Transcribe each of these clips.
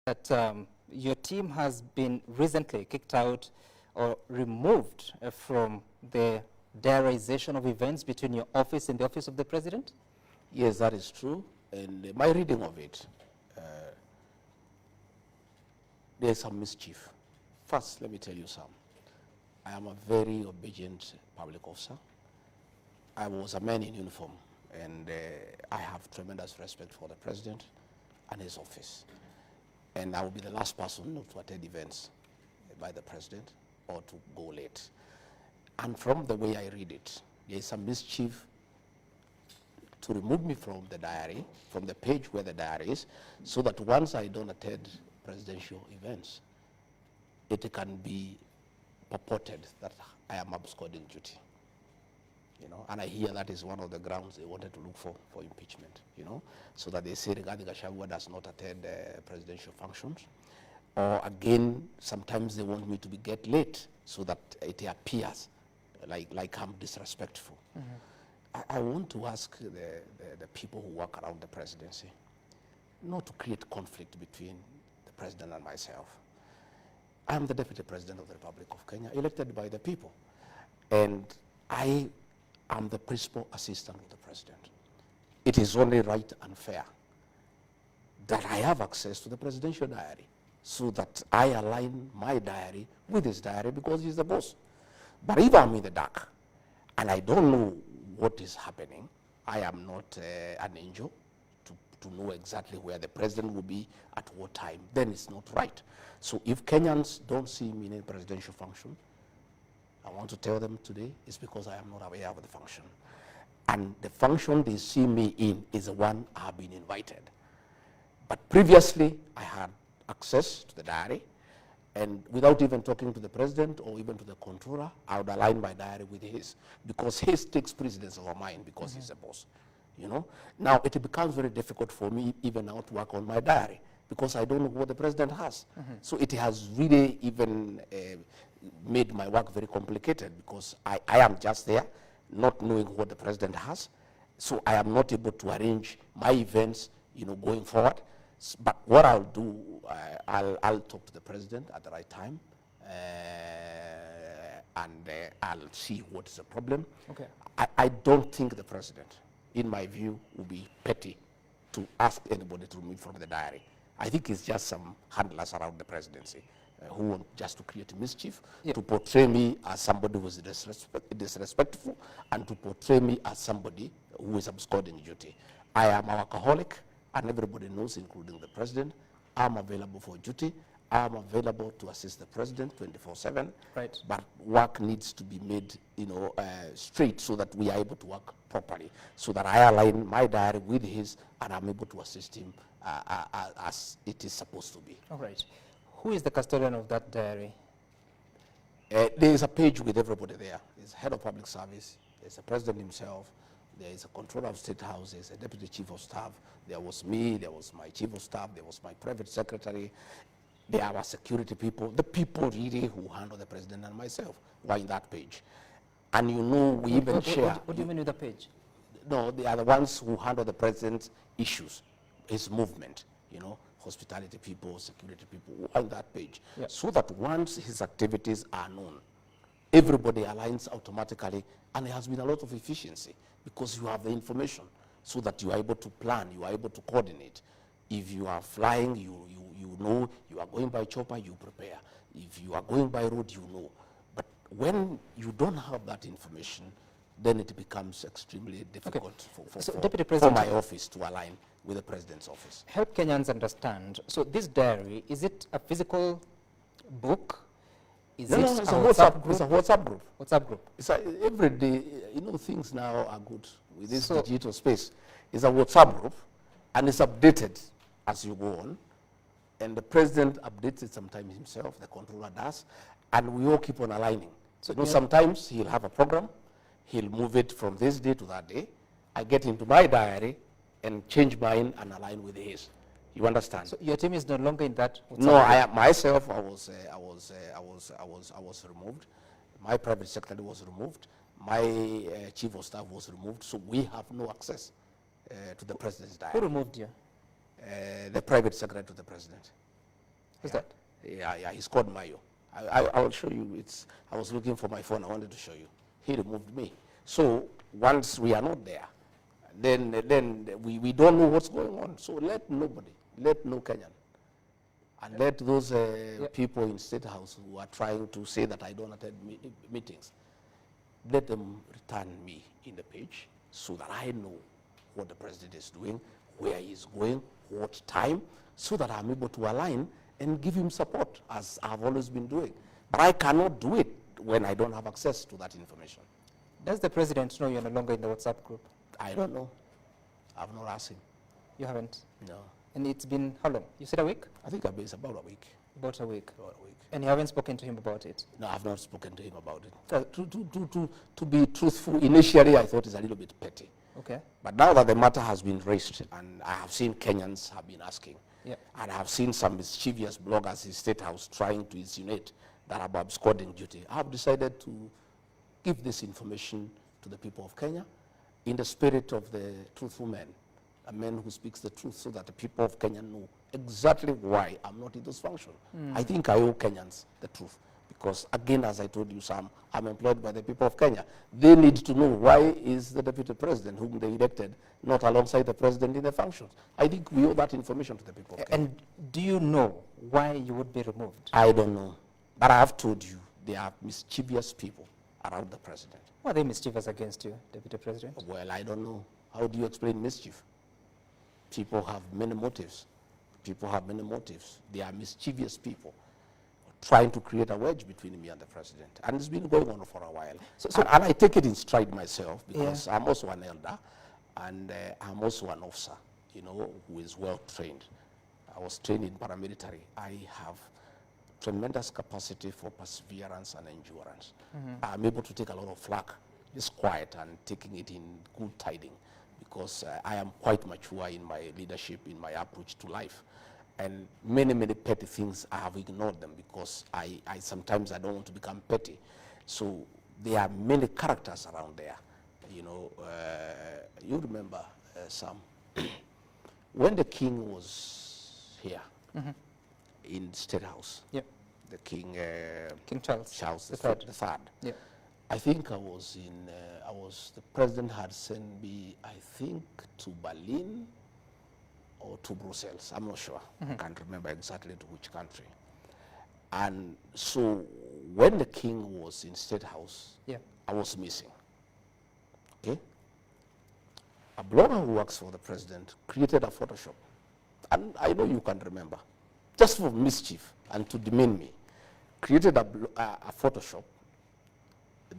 that your team has been recently kicked out or removed from the diarization of events between your office and the office of the president? Yes, that is true. And my reading of it, there's some mischief. First, let me tell you some. I am a very obedient public officer. I was a man in uniform, and I have tremendous respect for the president and his office. And I will be the last person not to attend events by the president or to go late. And from the way I read it, there is some mischief to remove me from the diary, from the page where the diary is, so that once I don't attend presidential events, it can be purported that I am absconding duty. You know, and I hear that is one of the grounds they wanted to look for impeachment, you know, so that they say Rigathi Gachagua does not attend presidential functions. Or again, sometimes they want me to get late so that it appears like I'm disrespectful. Mm-hmm. I want to ask the people who work around the presidency not to create conflict between the president and myself. I am the Deputy President of the Republic of Kenya, elected by the people. And I am the principal assistant of the president. It is only right and fair that I have access to the presidential diary so that I align my diary with his diary because he's the boss. But if I'm in the dark and I don't know what is happening, I am not an angel to know exactly where the president will be at what time, then it's not right. So if Kenyans don't see me in a presidential function, I want to tell them today it's because I am not aware of the function. And the function they see me in is the one I have been invited. But previously, I had access to the diary, and without even talking to the president or even to the controller, I would align my diary with his, because his takes precedence over mine because he's the boss. You know? Now, it becomes very difficult for me even now to work on my diary because I don't know what the president has. So it has really even made my work very complicated because I am just there, not knowing what the president has. So I am not able to arrange my events, you know, going forward. But what I'll do, I'll talk to the president at the right time, and I'll see what is the problem. Okay. I don't think the president, in my view, will be petty to ask anybody to remove from the diary. I think it's just some handlers around the presidency who want just to create mischief, to portray me as somebody who is disrespectful, and to portray me as somebody who is absconding duty. I am a workaholic, and everybody knows, including the president. I'm available for duty. I'm available to assist the president 24/7. Right. But work needs to be made, you know, straight so that we are able to work properly, so that I align my diary with his, and I'm able to assist him as it is supposed to be. All right. Who is the custodian of that diary? There is a page with everybody there. There's head of public service. There's the president himself. There is a controller of state house. There's a deputy chief of staff. There was me. There was my chief of staff. There was my private secretary. There are security people. The people really who handle the president and myself were in that page. And you know, we even share. What do you mean with the page? No, they are the ones who handle the president's issues, his movement, you know, hospitality people, security people, on that page. Yep. So that once his activities are known, everybody aligns automatically, and there has been a lot of efficiency because you have the information so that you are able to plan, you are able to coordinate. If you are flying, you know, you are going by chopper, you prepare. If you are going by road, you know. But when you don't have that information, then it becomes extremely difficult for my office to align with the president's office. Help Kenyans understand. So this diary, is it a physical book? It's a WhatsApp group. It's a WhatsApp group. WhatsApp group. It's every day, you know, things now are good with this digital space. It's a WhatsApp group, and it's updated as you go on. And the president updates it sometimes himself, the controller does, and we all keep on aligning. So you know, sometimes he'll have a program, he'll move it from this day to that day. I get into my diary and change mine and align with his. You understand? So your team is no longer in that WhatsApp No, I myself, I was removed. My private secretary was removed. My chief of staff was removed. So we have no access to the president's diary. Who removed you? The private secretary to the president. Who's that? Yeah, he's called Mayo. I'll show you. I was looking for my phone. I wanted to show you. He removed me. So once we are not there, then we don't know what's going on. So let no Kenyan, and let those people in State House who are trying to say that I don't attend meetings, let them return me in the page so that I know what the president is doing, where he's going, what time, so that I'm able to align and give him support, as I've always been doing. But I cannot do it when I don't have access to that information. Does the president know you're no longer in the WhatsApp group? I don't know. I've not asked him. You haven't? No. And it's been how long? You said a week? I think it's about a week. About a week. About a week. And you haven't spoken to him about it? No, I've not spoken to him about it. To be truthful, initially I thought it's a little bit petty. Okay. But now that the matter has been raised, and I have seen Kenyans have been asking, and I have seen some mischievous bloggers in State House trying to insinuate that I'm absconding duty, I have decided to give this information to the people of Kenya in the spirit of the truthful man, a man who speaks the truth, so that the people of Kenya know exactly why I'm not in those functions. I think I owe Kenyans the truth. Because again, as I told you, Sam, I'm employed by the people of Kenya. They need to know why is the deputy president whom they elected not alongside the president in the functions. I think we owe that information to the people of Kenya. And do you know why you would be removed? I don't know. But I have told you, they are mischievous people around the president. Why are they mischievous against you, Deputy President? Well, I don't know. How do you explain mischief? People have many motives. People have many motives. They are mischievous people trying to create a wedge between me and the president. And it's been going on for a while. And I take it in stride myself, because I'm also an elder, and I'm also an officer, you know, who is well trained. I was trained in paramilitary. I have tremendous capacity for perseverance and endurance. I'm able to take a lot of flack, just quiet, and taking it in good tiding, because I am quite mature in my leadership, in my approach to life. And many petty things, I have ignored them, because I sometimes I don't want to become petty. So there are many characters around there. You know, you remember, Sam, when the king was here in State House, the king, King Charles the third. I think the president had sent me, I think, to Berlin or to Brussels. I'm not sure. I can't remember exactly to which country. And so when the king was in State House, I was missing. Okay? A blogger who works for the president created a Photoshop. And I know you can remember. Just for mischief and to demean me. Created a Photoshop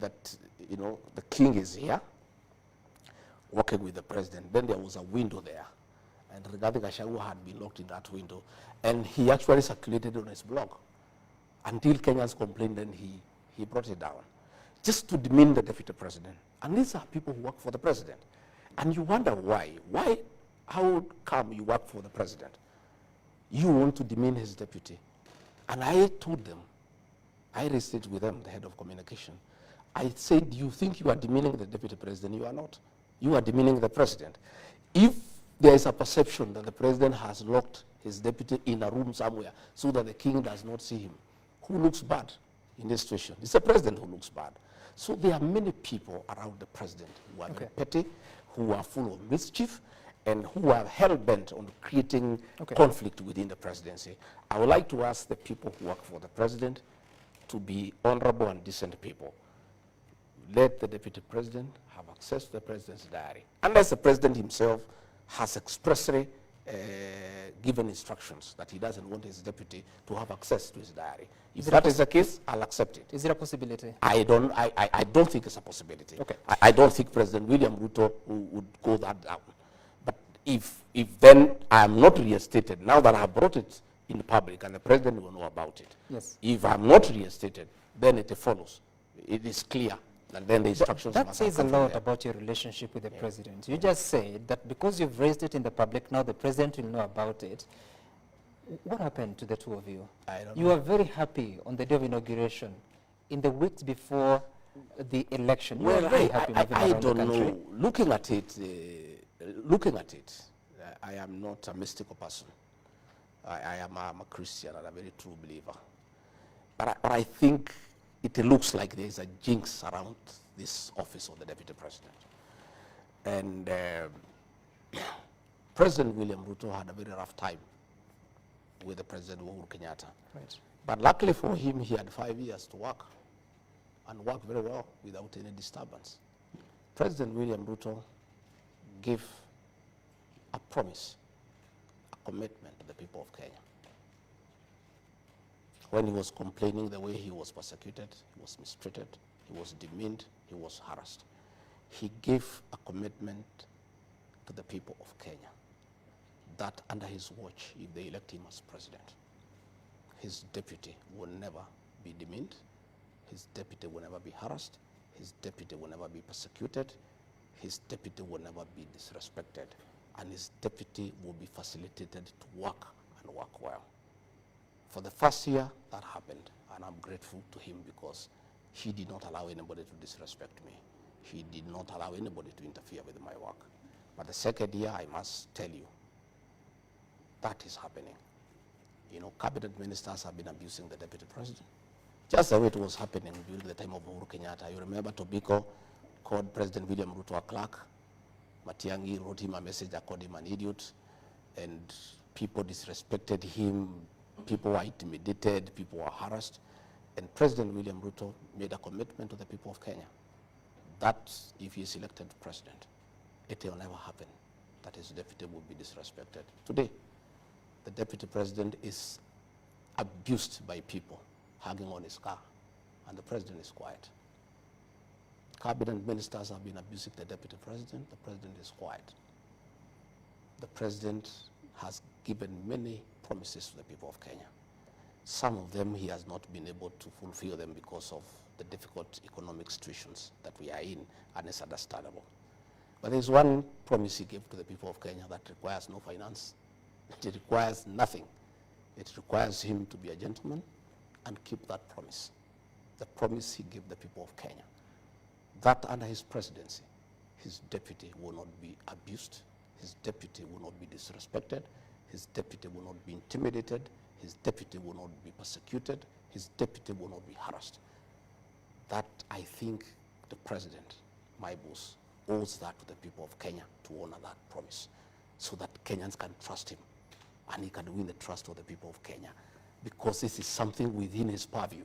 that, you know, the king is here working with the president. Then there was a window there. And Rigathi Gachagua had been locked in that window. And he actually circulated on his blog until Kenyans complained, and he brought it down. Just to demean the deputy president. And these are people who work for the president. And you wonder why. How come you work for the president? You want to demean his deputy. And I told them, I raised it with them, the head of communication. I said, you think you are demeaning the deputy president? You are not. You are demeaning the president. If there is a perception that the president has locked his deputy in a room somewhere so that the king does not see him, who looks bad in this situation? It's the president who looks bad. So there are many people around the president who are very petty, who are full of mischief, and who are hell-bent on creating conflict within the presidency. I would like to ask the people who work for the president to be honorable and decent people. Let the deputy president have access to the president's diary, unless the president himself has expressly given instructions that he doesn't want his deputy to have access to his diary. If that is the case, I'll accept it. Is it a possibility? I don't think it's a possibility. I don't think President William Ruto would go that down. But if then I am not reinstated, now that I have brought it in the public and the president will know about it. Yes. If I'm not reinstated, then it follows. It is clear. And then the instructions that says a lot about your relationship with the president. You just said that because you've raised it in the public, now the president will know about it. What happened to the two of you? I don't know. You were very happy on the day of inauguration. In the weeks before the election, you were very happy moving around the country. Know. Looking at it, I am not a mystical person. I'm a Christian and a very true believer. But I think it looks like there's a jinx around this office of the Deputy President. And President William Ruto had a very rough time with the President Uhuru Kenyatta. Right. But luckily for him, he had 5 years to work and work very well without any disturbance. President William Ruto gave a promise, a commitment to the people of Kenya. When he was complaining the way he was persecuted, he was mistreated, he was demeaned, he was harassed, he gave a commitment to the people of Kenya that under his watch, if they elect him as president, his deputy will never be demeaned, his deputy will never be harassed, his deputy will never be persecuted, his deputy will never be disrespected, and his deputy will be facilitated to work and work well. For the first year, that happened, and I'm grateful to him because he did not allow anybody to disrespect me. He did not allow anybody to interfere with my work. But the second year, I must tell you, that is happening. You know, cabinet ministers have been abusing the deputy president. Just the way it was happening during the time of Uhuru Kenyatta. You remember Tobiko called President William Ruto a clerk. Matiang'i wrote him a message that called him an idiot. And people disrespected him. People were intimidated. People were harassed. And President William Ruto made a commitment to the people of Kenya that if he is elected president, it will never happen that his deputy will be disrespected. Today, the deputy president is abused by people hugging on his car, and the president is quiet. Cabinet ministers have been abusing the deputy president. The president is quiet. The president has given many promises to the people of Kenya. Some of them he has not been able to fulfill them because of the difficult economic situations that we are in, and it's understandable. But there's one promise he gave to the people of Kenya that requires no finance. It requires nothing. It requires him to be a gentleman and keep that promise. The promise he gave the people of Kenya, that under his presidency, his deputy will not be abused, his deputy will not be disrespected, his deputy will not be intimidated, his deputy will not be persecuted, his deputy will not be harassed. That, I think, the president, my boss, owes that to the people of Kenya to honor that promise so that Kenyans can trust him and he can win the trust of the people of Kenya, because this is something within his purview.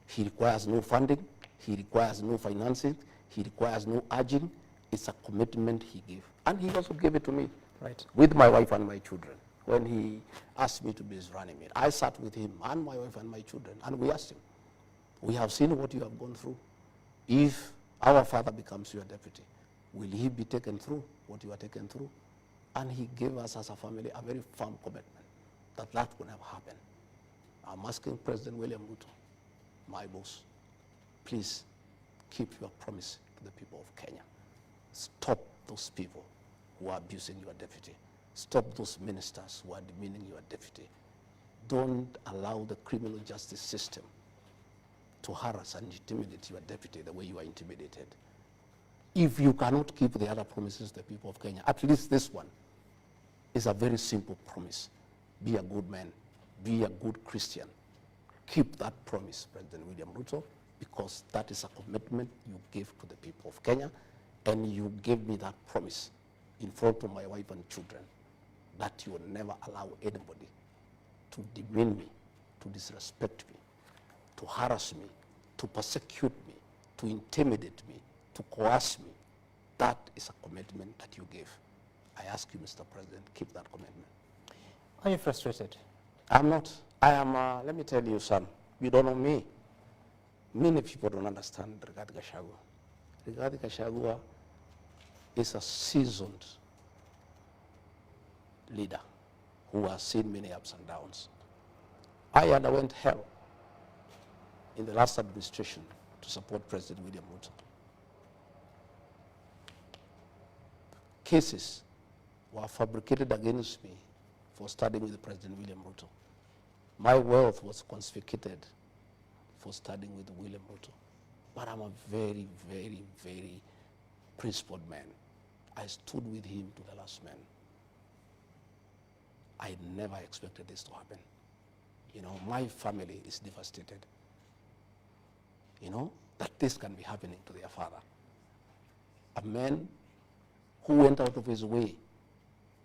He requires no funding, he requires no financing, he requires no urging. It's a commitment he gave. And he also gave it to me, Right. with my wife and my children. When he asked me to be his running mate, I sat with him and my wife and my children, and we asked him, we have seen what you have gone through. If our father becomes your deputy, will he be taken through what you are taken through? And he gave us as a family a very firm commitment that that will never happen. I'm asking President William Ruto, my boss, please keep your promise to the people of Kenya. Stop those people who are abusing your deputy. Stop those ministers who are demeaning your deputy. Don't allow the criminal justice system to harass and intimidate your deputy the way you are intimidated. If you cannot keep the other promises to the people of Kenya, at least this one is a very simple promise. Be a good man. Be a good Christian. Keep that promise, President William Ruto, because that is a commitment you gave to the people of Kenya, and you gave me that promise in front of my wife and children that you will never allow anybody to demean me, to disrespect me, to harass me, to persecute me, to intimidate me, to coerce me. That is a commitment that you gave. I ask you, Mr. President, keep that commitment. Are you frustrated? I'm not. I am, let me tell you, son, you don't know me. Many people don't understand Rigathi Gachagua. Rigathi Gachagua is a seasoned leader who has seen many ups and downs. I underwent hell in the last administration to support President William Ruto. Cases were fabricated against me for studying with President William Ruto. My wealth was confiscated for studying with William Ruto. But I'm a very, very, very principled man. I stood with him to the last man. I never expected this to happen. You know, my family is devastated. You know, that this can be happening to their father. A man who went out of his way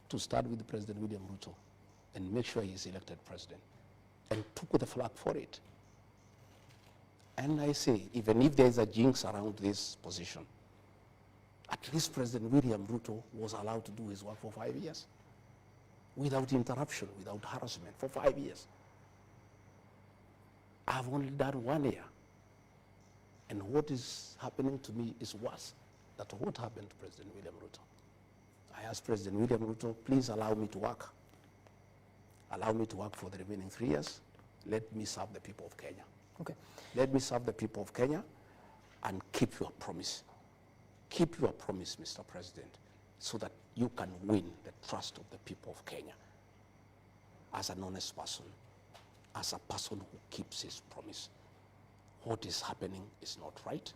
to start with President William Ruto and make sure he is elected president and took the flag for it. And I say, even if there is a jinx around this position, at least President William Ruto was allowed to do his work for 5 years without interruption, without harassment, for 5 years. I've only done 1 year. And what is happening to me is worse than what happened to President William Ruto. I asked President William Ruto, please allow me to work. Allow me to work for the remaining 3 years. Let me serve the people of Kenya. Okay. Let me serve the people of Kenya and keep your promise. Keep your promise, Mr. President, so that you can win the trust of the people of Kenya as an honest person, as a person who keeps his promise. What is happening is not right.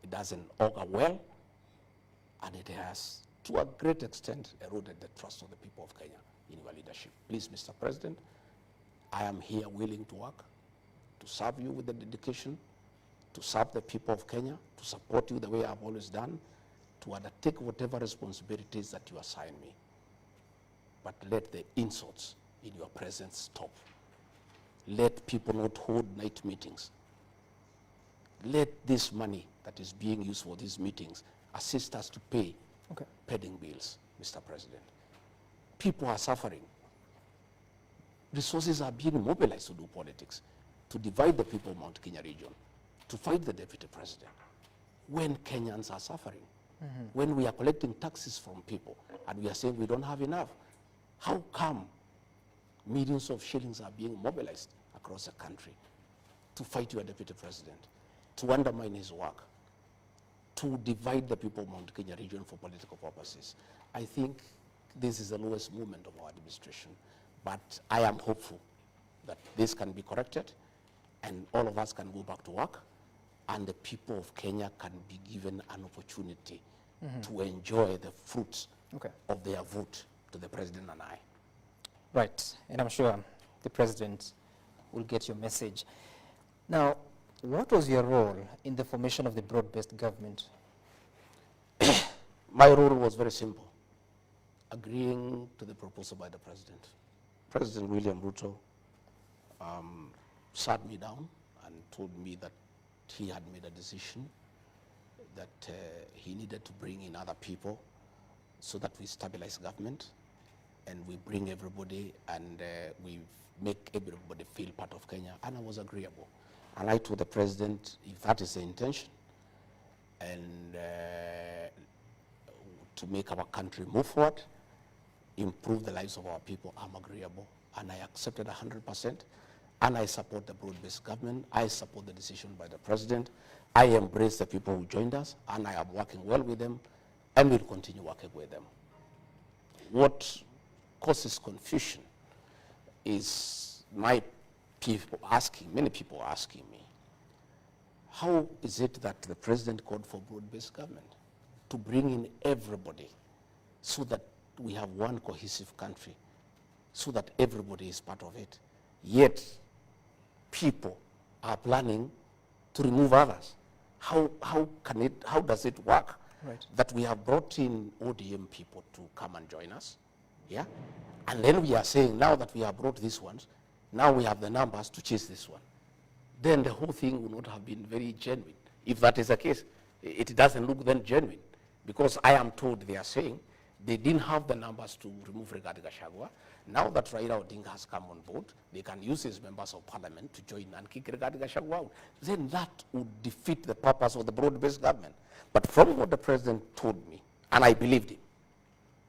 It doesn't augur well, and it has, to a great extent, eroded the trust of the people of Kenya in your leadership. Please, Mr. President, I am here willing to work, to serve you with the dedication, to serve the people of Kenya, to support you the way I've always done, to undertake whatever responsibilities that you assign me. But let the insults in your presence stop. Let people not hold night meetings. Let this money that is being used for these meetings assist us to pay pending bills, Mr. President. People are suffering. Resources are being mobilized to do politics, to divide the people of Mount Kenya region, to fight the deputy president. When Kenyans are suffering, when we are collecting taxes from people and we are saying we don't have enough, how come millions of shillings are being mobilized across the country to fight your deputy president, to undermine his work, to divide the people of Mount Kenya region for political purposes? I think this is the lowest moment of our administration, but I am hopeful that this can be corrected and all of us can go back to work and the people of Kenya can be given an opportunity to enjoy the fruits of their vote to the president and I. Right, and I'm sure the president will get your message. Now, what was your role in the formation of the broad-based government? My role was very simple, agreeing to the proposal by the president. President William Ruto sat me down and told me that he had made a decision that he needed to bring in other people so that we stabilize government and we bring everybody and we make everybody feel part of Kenya, and I was agreeable. And I told the president, if that is the intention, and to make our country move forward, improve the lives of our people, I'm agreeable. And I accepted 100%, and I support the broad-based government. I support the decision by the president. I embrace the people who joined us, and I am working well with them, and will continue working with them. What causes confusion is many people asking me, how is it that the president called for broad-based government to bring in everybody so that we have one cohesive country, so that everybody is part of it, yet people are planning to remove others? How does it work that we have brought in ODM people to come and join us, yeah? And then we are saying now that we have brought these ones, now we have the numbers to chase this one. Then the whole thing would not have been very genuine. If that is the case, it doesn't look then genuine, because I am told they are saying they didn't have the numbers to remove Rigathi Gachagua. Now that Raila Odinga has come on board, they can use his members of parliament to join and kick Rigathi Gachagua out. Then that would defeat the purpose of the broad-based government. But from what the president told me, and I believed him,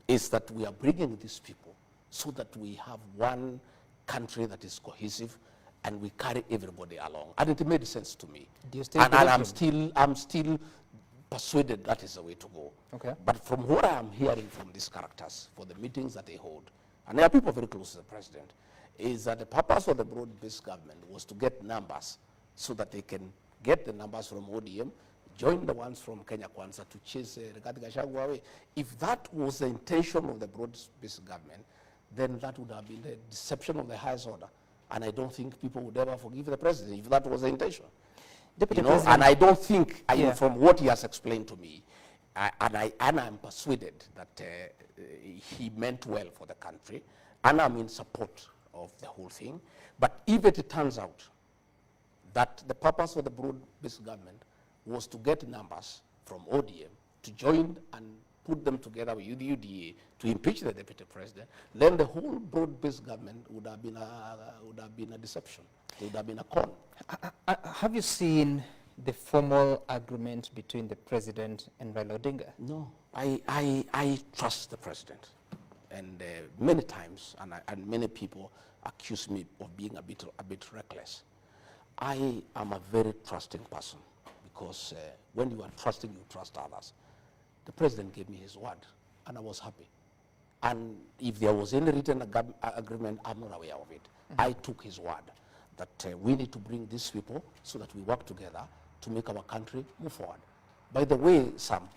is that we are bringing these people so that we have one country that is cohesive and we carry everybody along. And it made sense to me. Do you still and I'm still persuaded that is the way to go. Okay. But from what I am hearing from these characters, for the meetings that they hold, and they are people very close to the president, is that the purpose of the broad-based government was to get numbers so that they can get the numbers from ODM, join the ones from Kenya Kwanza to chase Rigathi Gachagua away. If that was the intention of the broad-based government, then that would have been a deception of the highest order. And I don't think people would ever forgive the president if that was the intention. Deputy You know, President, and I don't think, Yeah. from what he has explained to me, and I'm persuaded that he meant well for the country, and I'm in support of the whole thing. But if it turns out that the purpose of the broad-based government was to get numbers from ODM to join and put them together with the UDA to impeach the deputy president, then the whole broad-based government would have been a deception. It would have been a con. have you seen the formal agreement between the president and Raila Odinga? No, I trust the president, and many times, and many people accuse me of being a bit reckless. I am a very trusting person, because when you are trusting, you trust others. The president gave me his word, and I was happy. And if there was any written agreement, I'm not aware of it. I took his word that we need to bring these people so that we work together to make our country move forward. By the way, Sam,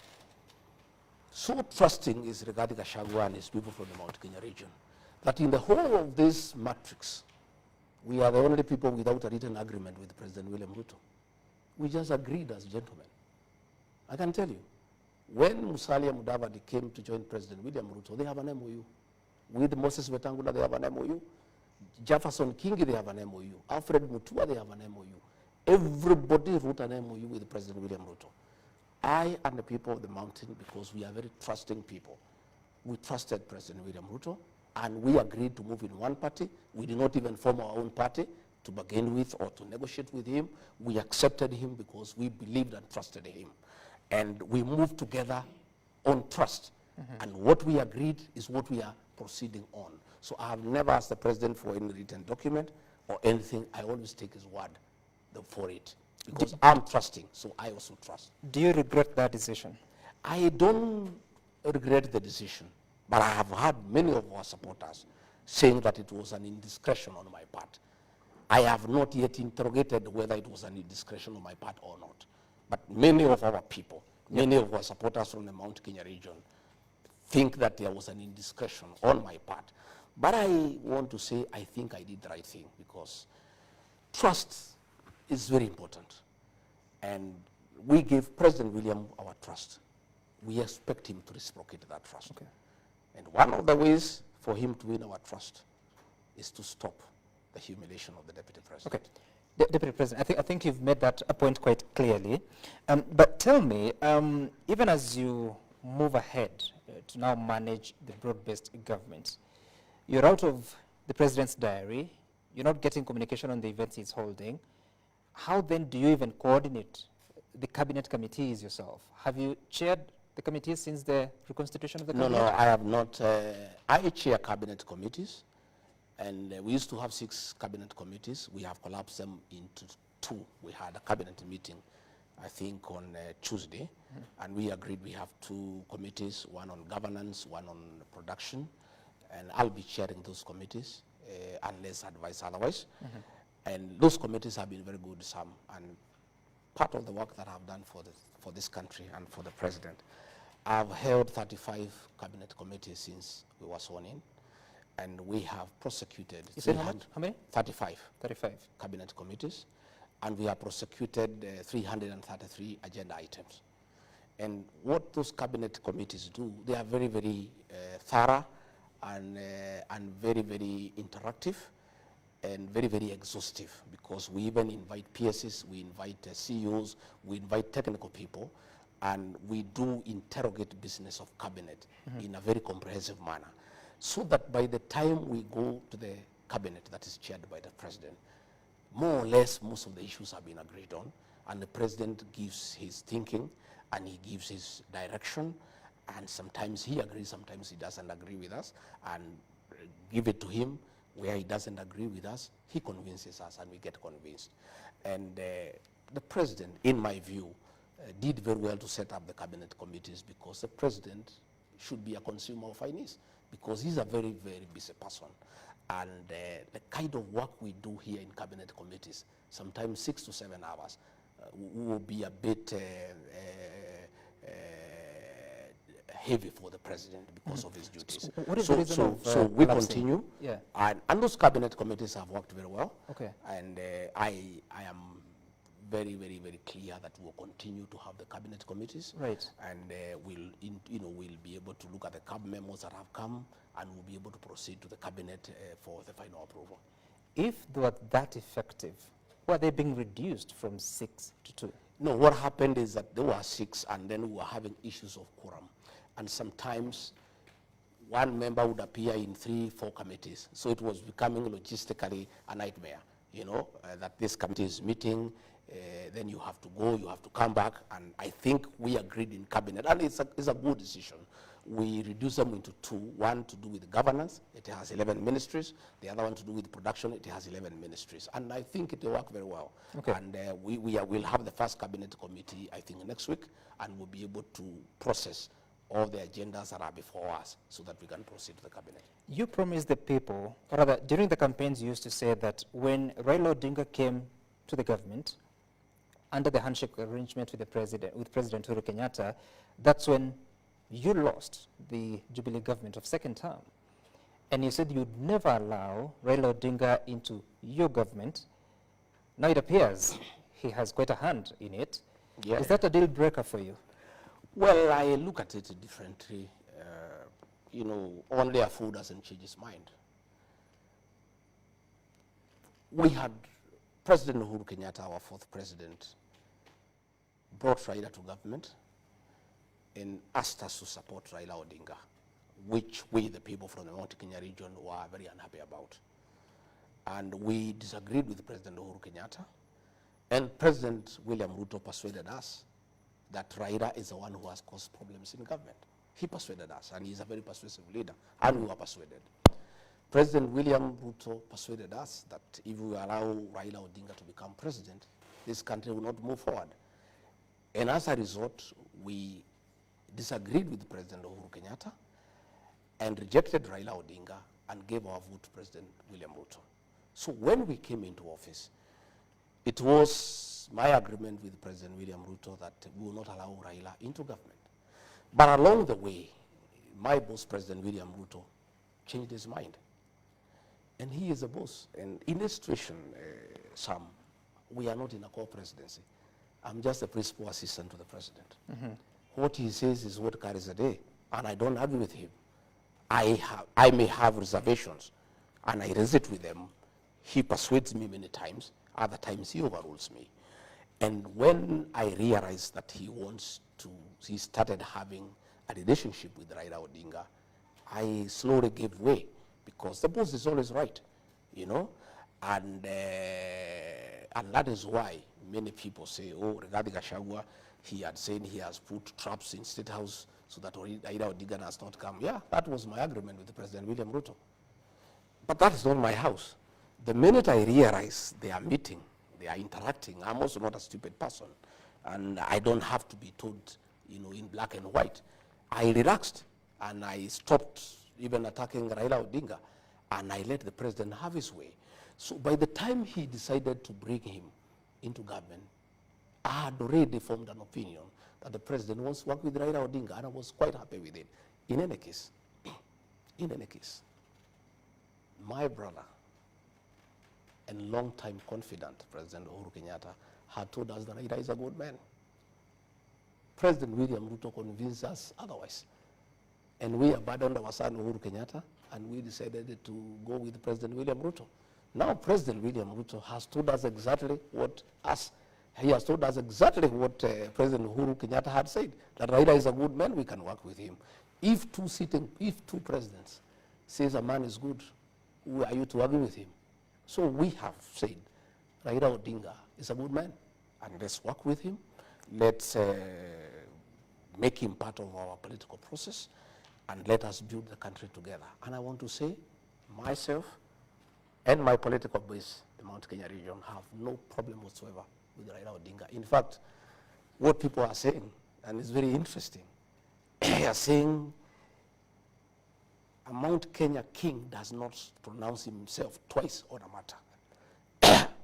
so trusting is Rigathi Gachagua and his people from the Mount Kenya region that in the whole of this matrix, we are the only people without a written agreement with President William Ruto. We just agreed as gentlemen. I can tell you, when Musalia Mudavadi came to join President William Ruto, they have an MOU. With Moses Wetangula, they have an MOU. Jefferson Kingi, they have an MOU. Alfred Mutua, they have an MOU. Everybody wrote an MOU with President William Ruto. I and the people of the mountain, because we are very trusting people, we trusted President William Ruto, and we agreed to move in one party. We did not even form our own party to bargain with or to negotiate with him. We accepted him because we believed and trusted him. And we moved together on trust. And what we agreed is what we are proceeding on. So I have never asked the president for any written document or anything. I always take his word for it, because I'm trusting, so I also trust. Do you regret that decision? I don't regret the decision, but I have heard many of our supporters saying that it was an indiscretion on my part. I have not yet interrogated whether it was an indiscretion on my part or not. But many of our people, many of our supporters from the Mount Kenya region think that there was an indiscretion on my part. But I want to say I think I did the right thing, because trust is very important. And we gave President William our trust. We expect him to reciprocate that trust. Okay. And one of the ways for him to win our trust is to stop the humiliation of the deputy president. Okay. Deputy President, I think you've made that a point quite clearly. But tell me, even as you move ahead to now manage the broad-based government, you're out of the president's diary, you're not getting communication on the events he's holding. How then do you even coordinate the cabinet committees yourself? Have you chaired the committees since the reconstitution of the cabinet? No, I have not. I chair cabinet committees, and we used to have 6 cabinet committees. We have collapsed them into 2. We had a cabinet meeting, I think, on Tuesday, and we agreed we have 2 committees, one on governance, one on production, and I'll be chairing those committees unless advised otherwise. And those committees have been very good, Sam, and part of the work that I've done for this country and for the president. I've held 35 cabinet committees since we were sworn in, and we have prosecuted. You said how many? 35. 35. Cabinet committees, and we have prosecuted 333 agenda items. And what those cabinet committees do, they are very, very thorough and very, very interactive and very, very exhaustive, because we even invite PSs, we invite CEOs, we invite technical people, and we do interrogate business of cabinet in a very comprehensive manner, so that by the time we go to the cabinet that is chaired by the president, more or less most of the issues have been agreed on, and the president gives his thinking and he gives his direction, and sometimes he agrees, sometimes he doesn't agree with us, and give it to him. Where he doesn't agree with us, he convinces us and we get convinced. And the president, in my view, did very well to set up the cabinet committees, because the president should be a consumer of finance, because he's a very, very busy person. And the kind of work we do here in cabinet committees, sometimes 6 to 7 hours, will be a bit heavy for the president because of his duties. What is the reason of so we collapsing? continue, Yeah. and those cabinet committees have worked very well. Okay. And I am very, very, very clear that we'll continue to have the cabinet committees. Right. And we'll be able to look at the cab memos that have come, and we'll be able to proceed to the cabinet for the final approval. If they were that effective, why are they being reduced from 6 to 2? No, what happened is that there were 6, and then we were having issues of quorum. And sometimes one member would appear in 3, 4 committees. So it was becoming logistically a nightmare, that this committee is meeting, then you have to go, you have to come back. And I think we agreed in cabinet, and it's a good decision. We reduced them into 2, one to do with governance, it has 11 ministries, the other one to do with production, it has 11 ministries. And I think it will work very well. Okay. And we'll have the first cabinet committee, I think, next week, and we'll be able to process all the agendas that are before us so that we can proceed to the cabinet. You promised the people, or rather, during the campaigns you used to say that when Raila Odinga came to the government, under the handshake arrangement with President Uhuru Kenyatta, that's when you lost the Jubilee government of second term. And you said you'd never allow Raila Odinga into your government. Now it appears he has quite a hand in it. Yeah. Is that a deal breaker for you? Well, I look at it differently. Only a fool doesn't change his mind. We had President Uhuru Kenyatta, our 4th president, brought Raila to government and asked us to support Raila Odinga, which we, the people from the Mount Kenya region, were very unhappy about. And we disagreed with President Uhuru Kenyatta, and President William Ruto persuaded us that Raila is the one who has caused problems in government. He persuaded us, and he's a very persuasive leader, and we were persuaded. President William Ruto persuaded us that if we allow Raila Odinga to become president, this country will not move forward. And as a result, we disagreed with President Uhuru Kenyatta and rejected Raila Odinga and gave our vote to President William Ruto. So when we came into office, it was my agreement with President William Ruto that we will not allow Raila into government. But along the way, my boss, President William Ruto, changed his mind. And he is a boss. And in this situation, Sam, we are not in a co-presidency. I'm just a principal assistant to the president. Mm-hmm. What he says is what carries the day, and I don't argue with him. I may have reservations, and I raise it with them. He persuades me many times. Other times he overrules me. And when I realized that he started having a relationship with Raila Odinga, I slowly gave way, because the boss is always right, and that is why many people say, oh, Rigathi Gachagua, he had said he has put traps in State House so that Raila Odinga has not come. Yeah, that was my agreement with President William Ruto. But that is not my house. The minute I realize they are meeting, they are interacting, I'm also not a stupid person, and I don't have to be told, in black and white. I relaxed, and I stopped even attacking Raila Odinga, and I let the president have his way. So by the time he decided to bring him into government, I had already formed an opinion that the president wants to work with Raila Odinga, and I was quite happy with it. In any case, my brother and long-time confidant, President Uhuru Kenyatta, had told us that Raila is a good man. President William Ruto convinced us otherwise. And we abandoned our son Uhuru Kenyatta, and we decided to go with President William Ruto. Now President William Ruto has told us exactly what President Uhuru Kenyatta had said, that Raila is a good man, we can work with him. If two presidents says a man is good, who are you to argue with him? So we have said, Raila Odinga is a good man, and let's work with him. Let's make him part of our political process, and let us build the country together. And I want to say, myself and my political base, the Mount Kenya region, have no problem whatsoever with Raila Odinga. In fact, what people are saying, and it's very interesting, they are saying a Mount Kenya king does not pronounce himself twice on a matter.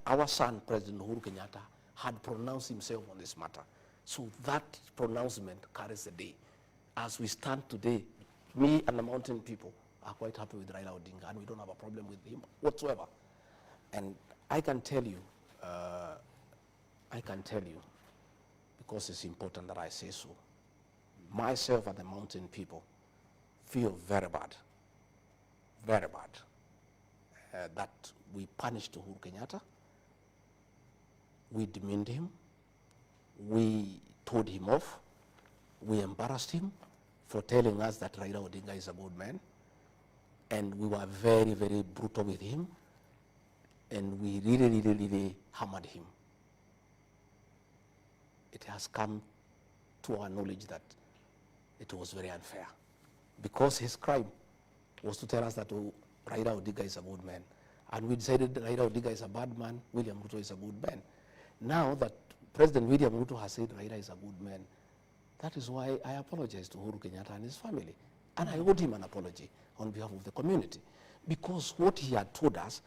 Our son, President Uhuru Kenyatta, had pronounced himself on this matter. So that pronouncement carries the day. as we stand today, me and the mountain people are quite happy with Raila Odinga, and we don't have a problem with him whatsoever. And I can tell you, because it's important that I say so, myself and the mountain people feel very bad that we punished Uhuru Kenyatta, we demeaned him, we told him off, we embarrassed him for telling us that Raila Odinga is a good man, and we were very, very brutal with him, and we really hammered him. It has come to our knowledge that it was very unfair, because his crime was to tell us that Raila Odinga is a good man, and we decided that Raila Odinga is a bad man, William Ruto is a good man. Now that President William Ruto has said Raila is a good man, that is why I apologize to Uhuru Kenyatta and his family, and I owed him an apology on behalf of the community, because what he had told us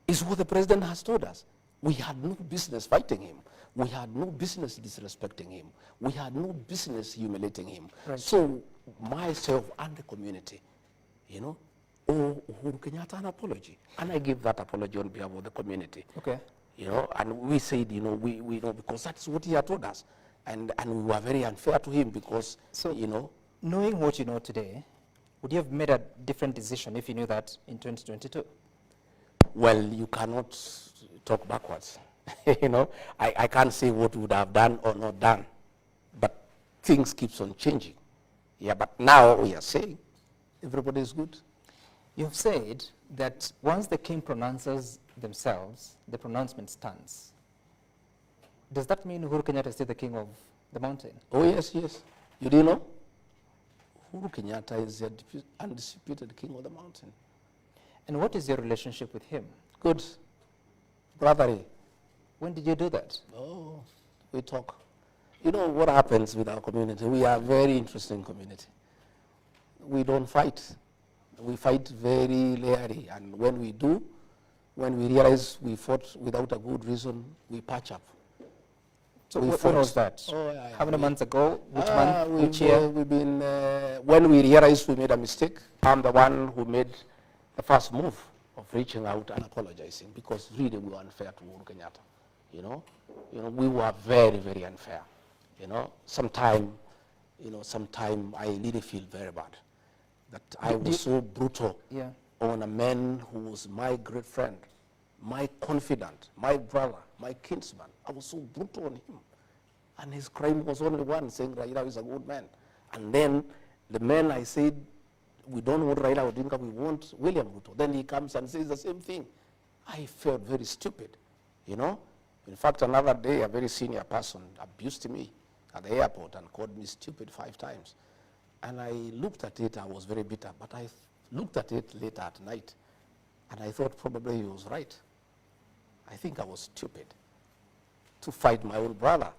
is what the president has told us. We had no business fighting him. We had no business disrespecting him. We had no business humiliating him. Right. So myself and the community, owe Uhuru Kenyatta an apology. And I give that apology on behalf of the community. Okay. And we said, we know, because that's what he had told us. And we were very unfair to him because, knowing what you know today, would you have made a different decision if you knew that in 2022? Well, you cannot talk backwards. I can't say what we would have done or not done, but things keeps on changing. Yeah, but now we are saying everybody is good. You've said that once the king pronounces themselves, the pronouncement stands. Does that mean Uhuru Kenyatta is still the king of the mountain? Oh, yes. You didn't know? Uhuru Kenyatta is the undisputed king of the mountain. And what is your relationship with him? Good. Brotherly. When did you do that? Oh, we talk. You know what happens with our community? We are a very interesting community. We don't fight. We fight very rarely. And when we do, when we realize we fought without a good reason, we patch up. So what was that? Oh, yeah, how many months ago? Which month? Which year? We've been, when we realized we made a mistake, I'm the one who made the first move of reaching out and apologizing, because really we were unfair to Uhuru Kenyatta. We were very, very unfair. Sometime I really feel very bad that I was so brutal on a man who was my great friend, my confidant, my brother, my kinsman. I was so brutal on him. And his crime was only one, saying Raila is a good man. And then the man I said, we don't want Raila Odinga, we want William Ruto. Then he comes and says the same thing. I felt very stupid, In fact, another day, a very senior person abused me at the airport and called me stupid 5 times. And I looked at it, I was very bitter, but I looked at it later at night, and I thought probably he was right. I think I was stupid to fight my own brother,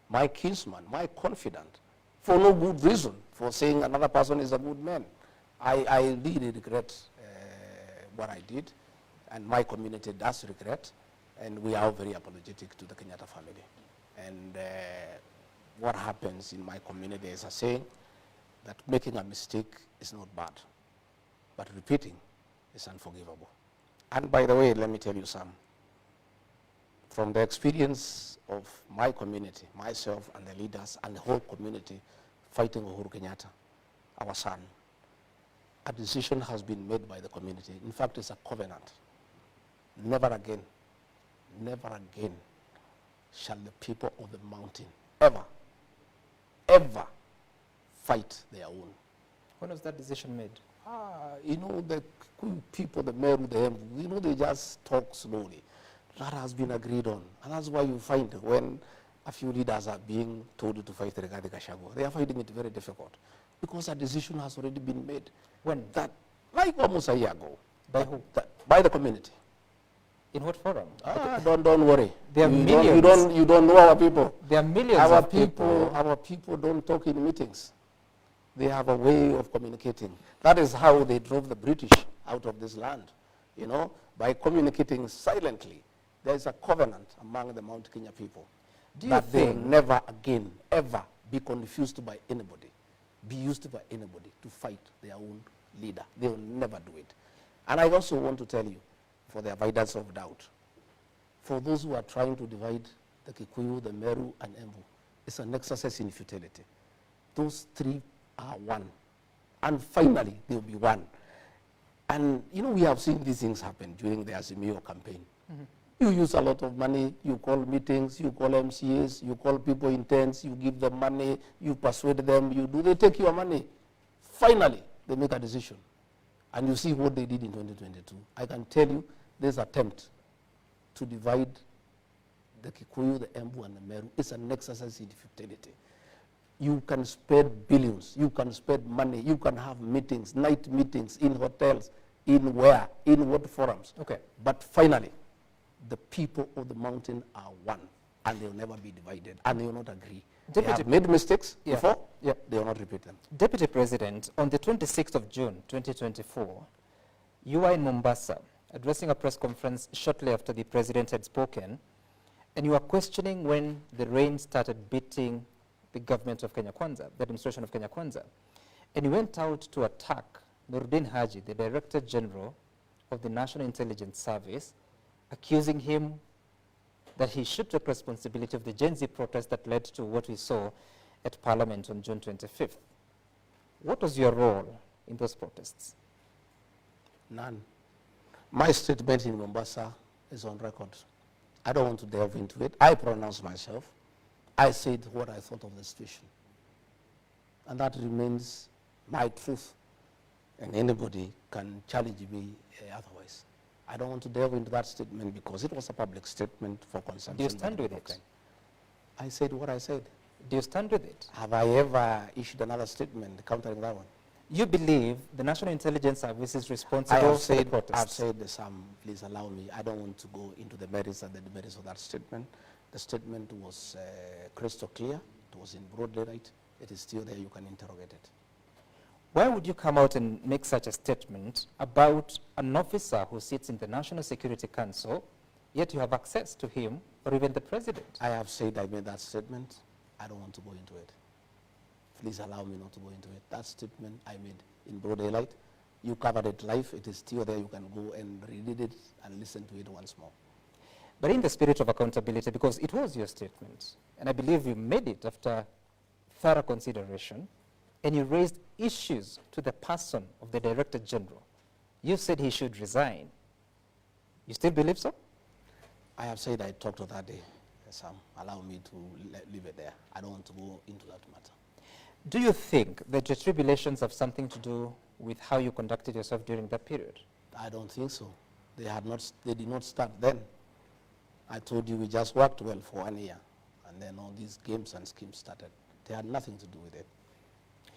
my kinsman, my confidant, for no good reason, for saying another person is a good man. I really regret what I did, and my community does regret, and we are very apologetic to the Kenyatta family. And what happens in my community is a saying that making a mistake is not bad, but repeating is unforgivable. And by the way, let me tell you some. From the experience of my community, myself and the leaders and the whole community fighting Uhuru Kenyatta, our son, a decision has been made by the community. In fact, it's a covenant. Never again shall the people of the mountain ever fight their own. When was that decision made? The people, the Meru, they just talk slowly. That has been agreed on. And that's why you find when a few leaders are being told to fight Rigathi Gachagua, they are finding it very difficult, because a decision has already been made. When? That, like almost a year ago. By who? By the community. In what forum? Don't worry. There are millions. You don't know our people. There are millions our of people. Our people don't talk in meetings. They have a way of communicating. That is how they drove the British out of this land, by communicating silently. There is a covenant among the Mount Kenya people that they will never again, ever be confused by anybody. be used by anybody to fight their own leader. They will never do it. And I also want to tell you, for the avoidance of doubt, for those who are trying to divide the Kikuyu, the Meru, and Embu, it's an exercise in futility. Those three are one. And finally, they'll be one. And, you know, we have seen these things happen during the Azimio campaign. You use a lot of money, you call meetings, you call MCAs, you call people in tents, you give them money, you persuade them, they take your money. Finally, they make a decision. And you see what they did in 2022. I can tell you, this attempt to divide the Kikuyu, the Embu, and the Meru is an exercise in futility. You can spend billions, you can spend money, you can have meetings, night meetings in hotels, in where, in what forums. Okay. But finally, the people of the mountain are one, and they'll never be divided, and they will not agree. They have made mistakes before, they will not repeat them. Deputy President, on the 26th of June, 2024, you were in Mombasa, addressing a press conference shortly after the president had spoken, and you were questioning when the rain started beating the government of Kenya Kwanza, the administration of Kenya Kwanza. And you went out to attack Nuruddin Haji, the Director General of the National Intelligence Service, accusing him that he should take responsibility of the Gen Z protest that led to what we saw at Parliament on June 25th. What was your role in those protests? None. My statement in Mombasa is on record. I don't want to delve into it. I pronounced myself. I said what I thought of the situation. And that remains my truth. And anybody can challenge me otherwise. I don't want to delve into that statement because it was a public statement for consumption. Do you stand with it? I said what I said. Do you stand with it? Have I ever issued another statement countering that one? You believe the National Intelligence Service is responsible for the protests? I've said some, please allow me. I don't want to go into the merits and the demerits of that statement. The statement was crystal clear. It was in broad daylight. It is still there. You can interrogate it. Why would you come out and make such a statement about an officer who sits in the National Security Council, yet you have access to him or even the president? I have said I made that statement. I don't want to go into it. Please allow me not to go into it. That statement I made in broad daylight. You covered it live. It is still there. You can go and read it and listen to it once more. But in the spirit of accountability, because it was your statement, and I believe you made it after thorough consideration, and you raised issues to the person of the Director General. You said he should resign. You still believe so? I have said I talked to that day. Sam, allow me to leave it there. I don't want to go into that matter. Do you think that your tribulations have something to do with how you conducted yourself during that period? I don't think so. They did not start then. I told you we just worked well for 1 year, and then all these games and schemes started. They had nothing to do with it.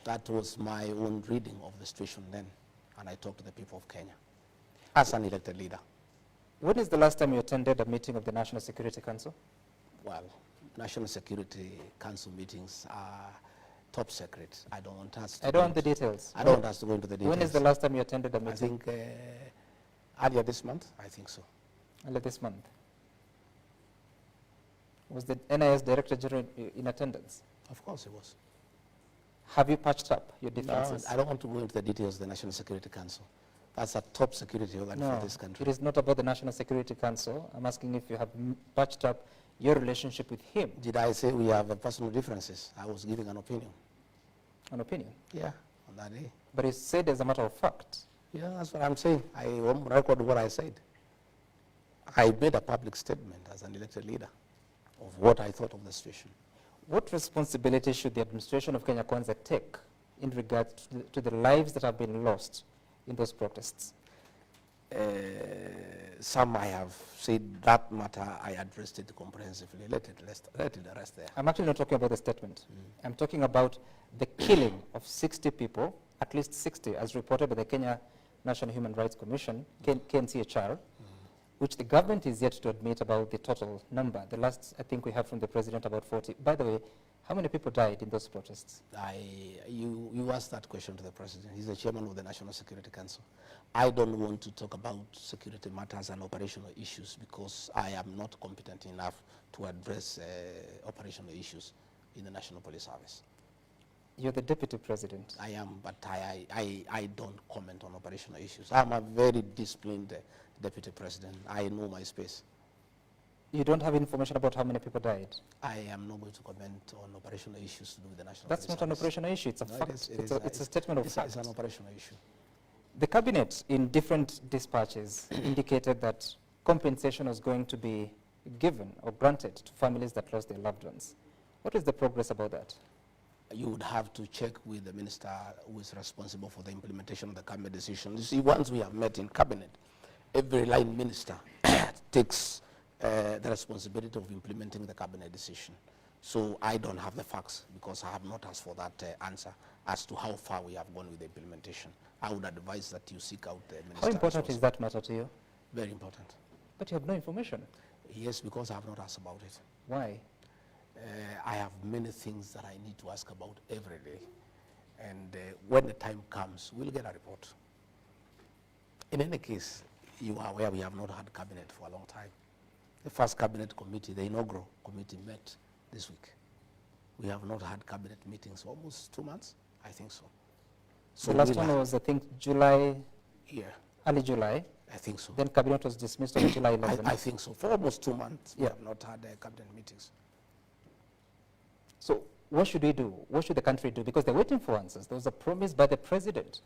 That was my own reading of the situation then, and I talked to the people of Kenya as an elected leader. When is the last time you attended a meeting of the National Security Council? Well, National Security Council meetings are top secret. I don't want us to. I don't want the details. I don't want us to go into the details. When is the last time you attended a meeting? I think earlier this month. I think so. Earlier this month. Was the NIS Director General in attendance? Of course it was. Have you patched up your differences? No, I don't want to go into the details of the National Security Council. That's a top security organ for this country. It is not about the National Security Council. I'm asking if you have patched up your relationship with him. Did I say we have personal differences? I was giving an opinion. An opinion? Yeah, on that day. But you said as a matter of fact. Yeah, that's what I'm saying. I won't record what I said. I made a public statement as an elected leader of what I thought of the situation. What responsibility should the administration of Kenya Kwanza take in regard to the lives that have been lost in those protests? Some I have said that matter, I addressed it comprehensively. Let it rest there. I'm actually not talking about the statement. I'm talking about the killing of 60 people, at least 60, as reported by the Kenya National Human Rights Commission, KNCHR, which the government is yet to admit about the total number. The last, I think we have from the president, about 40. By the way, how many people died in those protests? You asked that question to the president. He's the chairman of the National Security Council. I don't want to talk about security matters and operational issues because I am not competent enough to address operational issues in the National Police Service. You're the deputy president. I am, but I don't comment on operational issues. I'm a very disciplined deputy president. I know my space. You don't have information about how many people died? I am not going to comment on operational issues to do with the national. That's not an operational issue. It's a fact. It's a statement of fact. It's an operational issue. The cabinet, in different dispatches, indicated that compensation was going to be given or granted to families that lost their loved ones. What is the progress about that? You would have to check with the minister who is responsible for the implementation of the cabinet decision. You see, once we have met in cabinet, every line minister takes the responsibility of implementing the cabinet decision. So I don't have the facts because I have not asked for that answer as to how far we have gone with the implementation. I would advise that you seek out the minister. How important is that matter to you? Very important. But you have no information. Yes, because I have not asked about it. Why? I have many things that I need to ask about every day. And when the time comes, we'll get a report. In any case, you are aware we have not had cabinet for a long time. The first cabinet committee, the inaugural committee, met this week. We have not had cabinet meetings for almost 2 months, I think so. So the last one was, I think, July, early July. I think so. Then cabinet was dismissed on July 11th. I think so. For almost 2 months, we have not had cabinet meetings. So what should we do? What should the country do? Because they're waiting for answers. There was a promise by the president.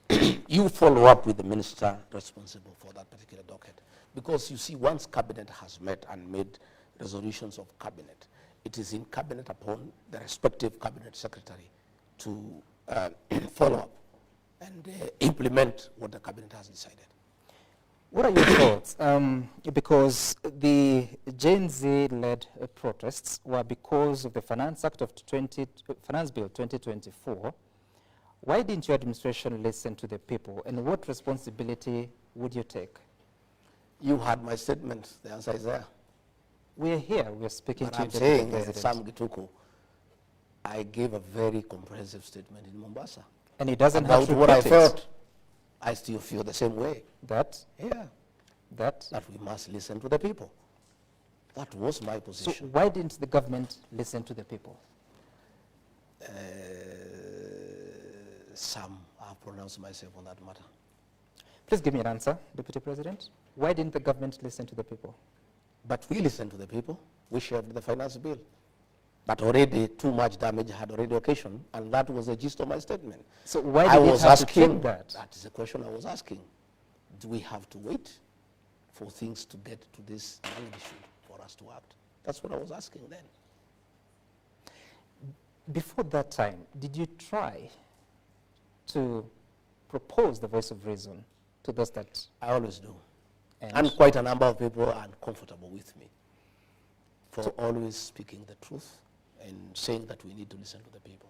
You follow up with the minister responsible for that particular docket. Because you see, once cabinet has met and made resolutions of cabinet, it is in cabinet upon the respective cabinet secretary to follow up and implement what the cabinet has decided. What are your thoughts? Because the Gen Z-led protests were because of the Finance Act of Finance Bill 2024. Why didn't your administration listen to the people, and what responsibility would you take? You had my statement. The answer is there. We're here. We're speaking but to I'm the saying, president. Sam Gituku, I gave a very comprehensive statement in Mombasa. And he doesn't about have to what I repeat it. felt. I still feel the same way. That? Yeah. That we must listen to the people. That was my position. So why didn't the government listen to the people? Sam, I've pronounced myself on that matter. Please give me an answer, Deputy President. Why didn't the government listen to the people? But we listened to the people. We shared the finance bill. But already too much damage had already occasioned, and that was the gist of my statement. So why did it have to take that? That is the question I was asking. Do we have to wait for things to get to this magnitude for us to act? That's what I was asking then. Before that time, did you try to propose the voice of reason to those that... I always do. And quite a number of people are uncomfortable with me for always speaking the truth and saying that we need to listen to the people.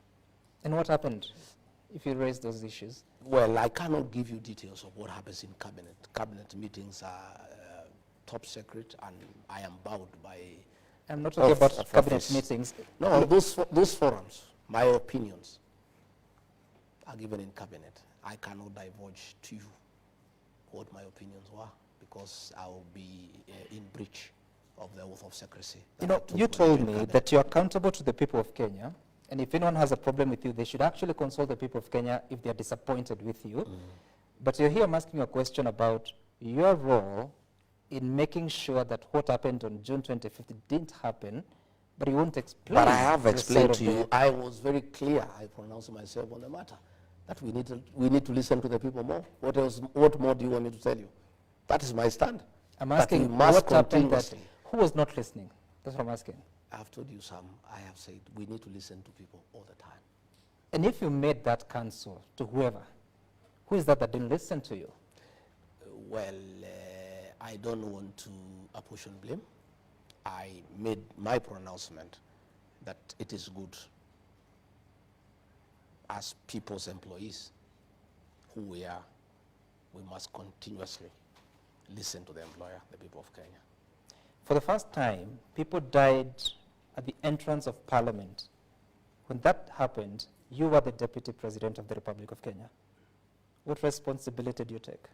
And what happened if you raised those issues? Well, I cannot give you details of what happens in cabinet. Cabinet meetings are top secret, and I am bound by... I'm not talking about cabinet meetings. No, those forums, my opinions, are given in cabinet. I cannot divulge to you what my opinions were, because I will be in breach of the oath of secrecy. You know, you told me that you're accountable to the people of Kenya, and if anyone has a problem with you, they should actually consult the people of Kenya if they're disappointed with you. But you're here, I'm asking you a question about your role in making sure that what happened on June 25th didn't happen, but you won't explain. But I have explained to you, I was very clear, I pronounced myself on the matter, that we need to listen to the people more. What more do you want me to tell you? That is my stand. I'm asking what happened that, who was not listening? That's what I'm asking. I've told you, Sam, I have said we need to listen to people all the time. And if you made that counsel to whoever, who is that didn't listen to you? Well, I don't want to apportion blame. I made my pronouncement that it is good as people's employees who we are, we must continuously listen to the employer, the people of Kenya. For the first time, people died at the entrance of Parliament. When that happened, you were the Deputy President of the Republic of Kenya. What responsibility do you take?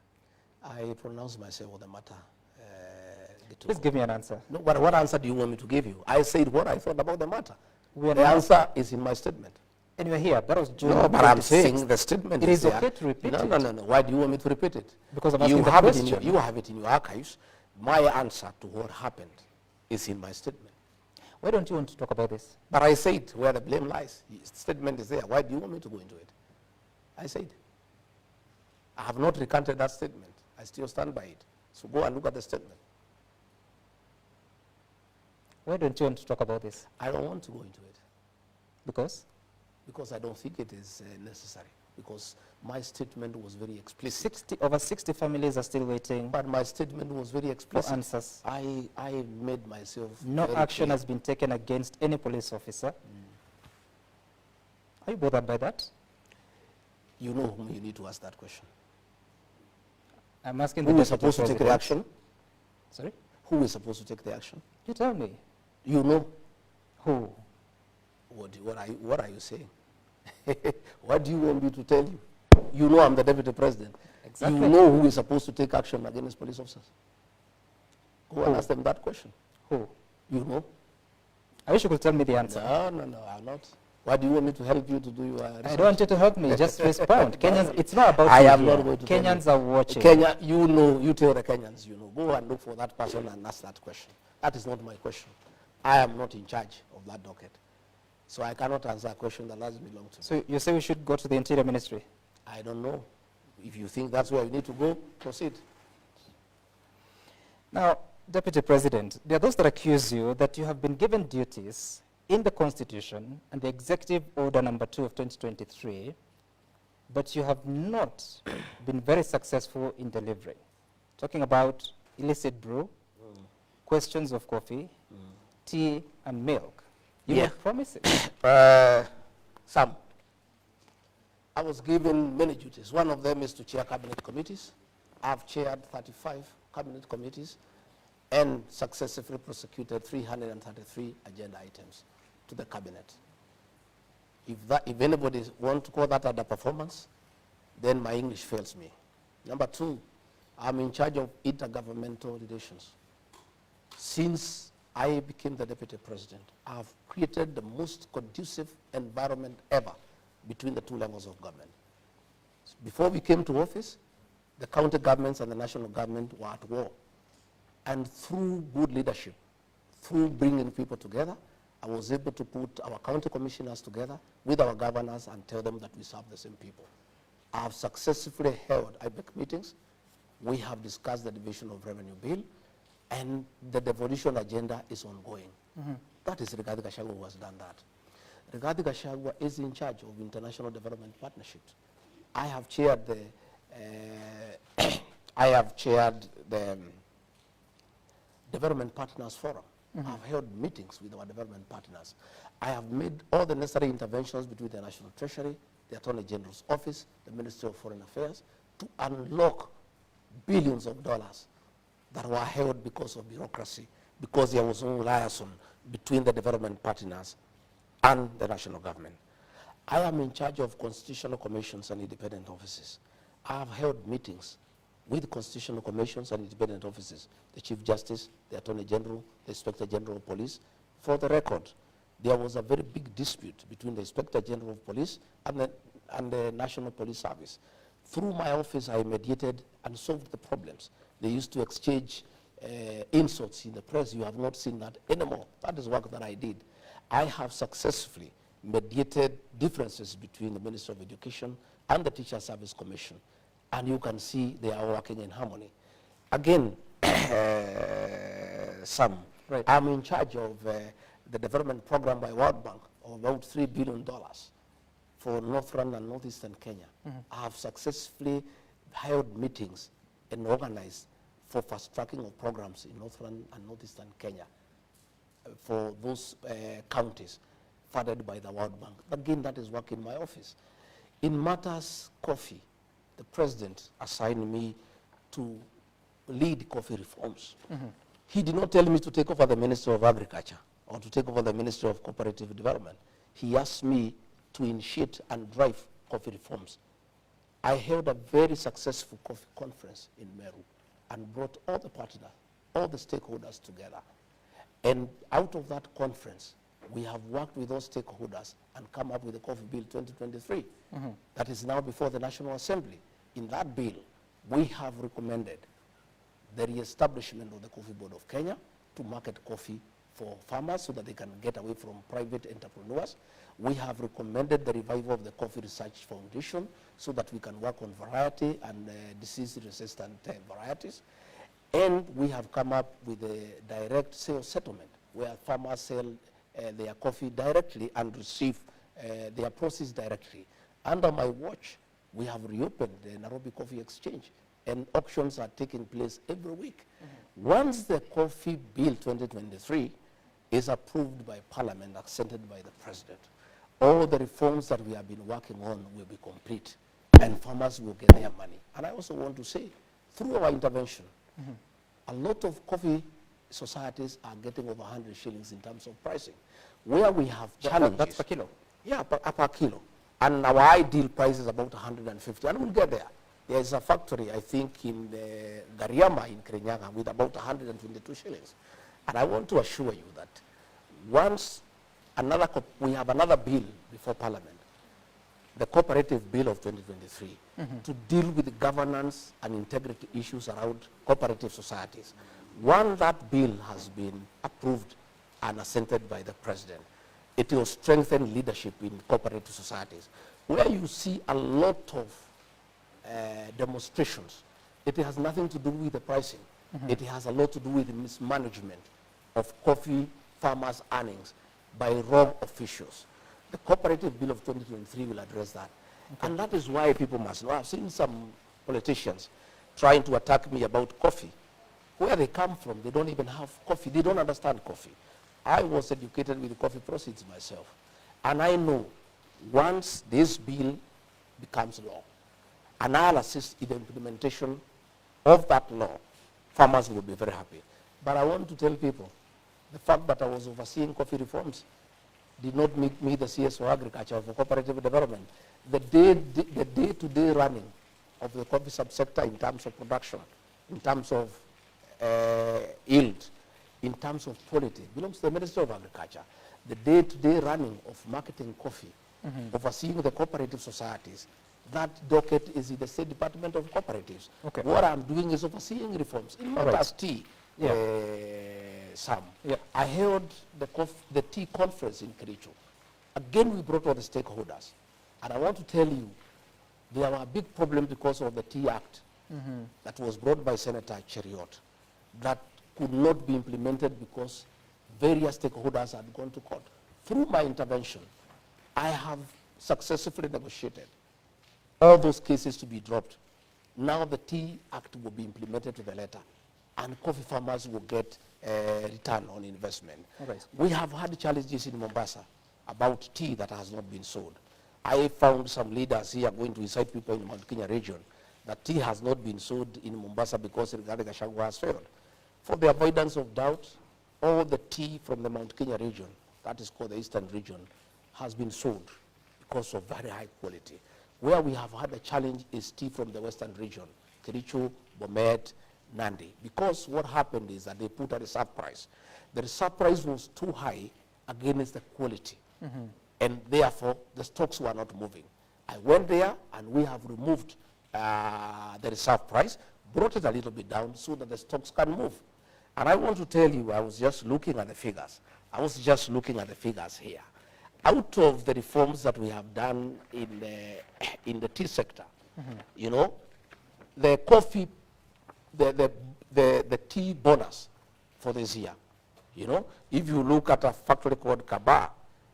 I pronounced myself on the matter. Please give me an answer. No, but what answer do you want me to give you? I said what I thought about the matter. The answer is in my statement. And you're here. That was June No, but I'm 26th. saying the statement It is there. okay to repeat it. No. Why do you want me to repeat it? Because I'm you asking the have question. you have it in your archives. My answer to what happened is in my statement. Why don't you want to talk about this? But I said where the blame lies. The statement is there. Why do you want me to go into it? I said. I have not recanted that statement. I still stand by it. So go and look at the statement. Why don't you want to talk about this? I don't want to go into it. Because? Because I don't think it is necessary. Because my statement was very explicit. Over 60 families are still waiting. But my statement was very explicit. For answers. I made myself No very action clear. has been taken against any police officer. Are you bothered by that? You know whom you need to ask that question. I'm asking Who the is Deputy supposed to take the President. action? Sorry? Who is supposed to take the action? You tell me. You know. Who? What are you saying? What do you want me to tell you? You know I'm the Deputy President. Exactly. You know who is supposed to take action against police officers. Go and ask them that question. Who? You know. I wish you could tell me the answer. No, I'm not. Why do you want me to help you to do your research? I don't want you to help me. Just respond. Kenyans, it's not about I you am here. not going to tell Kenyans you. are watching. Kenya, you know, you tell the Kenyans, you know. Go and look for that person and ask that question. That is not my question. I am not in charge of that docket. So I cannot answer a question that doesn't belong to me. So you say we should go to the Interior Ministry? I don't know. If you think that's where you need to go, proceed. Now, Deputy President, there are those that accuse you that you have been given duties in the Constitution and the Executive Order number 2 of 2023, but you have not been very successful in delivering. Talking about illicit brew, questions of coffee, tea, and milk. You Yeah. made promises. Some. I was given many duties. One of them is to chair cabinet committees. I've chaired 35 cabinet committees and successfully prosecuted 333 agenda items to the cabinet. If anybody wants to call that underperformance, then my English fails me. Number two, I'm in charge of intergovernmental relations. Since I became the Deputy President, I've created the most conducive environment ever between the two levels of government. Before we came to office, the county governments and the national government were at war. And through good leadership, through bringing people together, I was able to put our county commissioners together with our governors and tell them that we serve the same people. I have successfully held IBEC meetings. We have discussed the division of revenue bill, and the devolution agenda is ongoing. That is Rigathi Gachagua who has done that. Rigathi Gachagua is in charge of international development partnerships. I have chaired the Development Partners Forum. I've held meetings with our development partners. I have made all the necessary interventions between the National Treasury, the Attorney General's Office, the Ministry of Foreign Affairs, to unlock billions of dollars that were held because of bureaucracy, because there was no liaison between the development partners and the national government. I am in charge of constitutional commissions and independent offices. I have held meetings with constitutional commissions and independent offices, the Chief Justice, the Attorney General, the Inspector General of Police. For the record, there was a very big dispute between the Inspector General of Police and the National Police Service. Through my office, I mediated and solved the problems. They used to exchange insults in the press. You have not seen that anymore. That is work that I did. I have successfully mediated differences between the Ministry of Education and the Teacher Service Commission. And you can see they are working in harmony. Again, Sam, Right. I'm in charge of the development program by World Bank of about $3 billion for Northern and Northeastern Kenya. I have successfully held meetings and organized for fast tracking of programs in Northern and Northeastern Kenya for those counties funded by the World Bank. Again, that is work in my office. In matters coffee, the president assigned me to lead coffee reforms. He did not tell me to take over the Ministry of Agriculture or to take over the Ministry of Cooperative Development. He asked me to initiate and drive coffee reforms. I held a very successful coffee conference in Meru and brought all the partners, all the stakeholders together. And out of that conference, we have worked with those stakeholders and come up with the Coffee Bill 2023 that is now before the National Assembly. In that bill, we have recommended the re-establishment of the Coffee Board of Kenya to market coffee for farmers so that they can get away from private entrepreneurs. We have recommended the revival of the Coffee Research Foundation so that we can work on variety and disease-resistant varieties. And we have come up with a direct sales settlement where farmers sell their coffee directly and receive their proceeds directly. Under my watch, we have reopened the Nairobi Coffee Exchange, and auctions are taking place every week. Once the Coffee Bill 2023 is approved by Parliament, accepted by the President, all the reforms that we have been working on will be complete, and farmers will get their money. And I also want to say, through our intervention, a lot of coffee societies are getting over 100 shillings in terms of pricing. Where we have challenges. That's per kilo? Yeah, per kilo. And our ideal price is about 150, and we'll get there. There is a factory, I think, in Gariama in Kirinyaga with about 122 shillings. And I want to assure you that once we have another bill before Parliament, the Cooperative Bill of 2023, to deal with the governance and integrity issues around cooperative societies. Once that bill has been approved and assented by the President, it will strengthen leadership in cooperative societies. Where you see a lot of demonstrations, it has nothing to do with the pricing. It has a lot to do with the mismanagement of coffee farmers' earnings by wrong officials. The Cooperative Bill of 2023 will address that. And that is why people must know. I've seen some politicians trying to attack me about coffee. Where they come from, they don't even have coffee. They don't understand coffee. I was educated with coffee proceeds myself. And I know once this bill becomes law, and I'll assist in the implementation of that law, farmers will be very happy. But I want to tell people, the fact that I was overseeing coffee reforms did not make me the CS for agriculture or for cooperative development. The day-to-day running of the coffee subsector in terms of production, in terms of yield, in terms of quality, belongs to the Ministry of Agriculture. The day-to-day running of marketing coffee, overseeing the cooperative societies, that docket is in the State Department of Cooperatives. Okay. What I'm doing is overseeing reforms. In matters tea, Sam. Yeah. I held the tea conference in Kericho. Again, we brought all the stakeholders. And I want to tell you, there were a big problem because of the Tea Act that was brought by Senator Cheriot that could not be implemented because various stakeholders had gone to court. Through my intervention, I have successfully negotiated all those cases to be dropped. Now the Tea Act will be implemented to the letter, and coffee farmers will get a return on investment. Okay. We have had challenges in Mombasa about tea that has not been sold. I found some leaders here going to incite people in the Mount Kenya region that tea has not been sold in Mombasa because Rigathi Gachagua has failed. For the avoidance of doubt, all the tea from the Mount Kenya region, that is called the Eastern region, has been sold because of very high quality. Where we have had a challenge is tea from the Western region, Kericho, Bomet, Nandi. Because what happened is that they put a reserve price. The reserve price was too high against the quality. And therefore, the stocks were not moving. I went there, and we have removed the reserve price, brought it a little bit down so that the stocks can move. And I want to tell you, I was just looking at the figures. Here. Out of the reforms that we have done in the tea sector, you know, the coffee, the tea bonus for this year, you know, if you look at a factory called Kaba,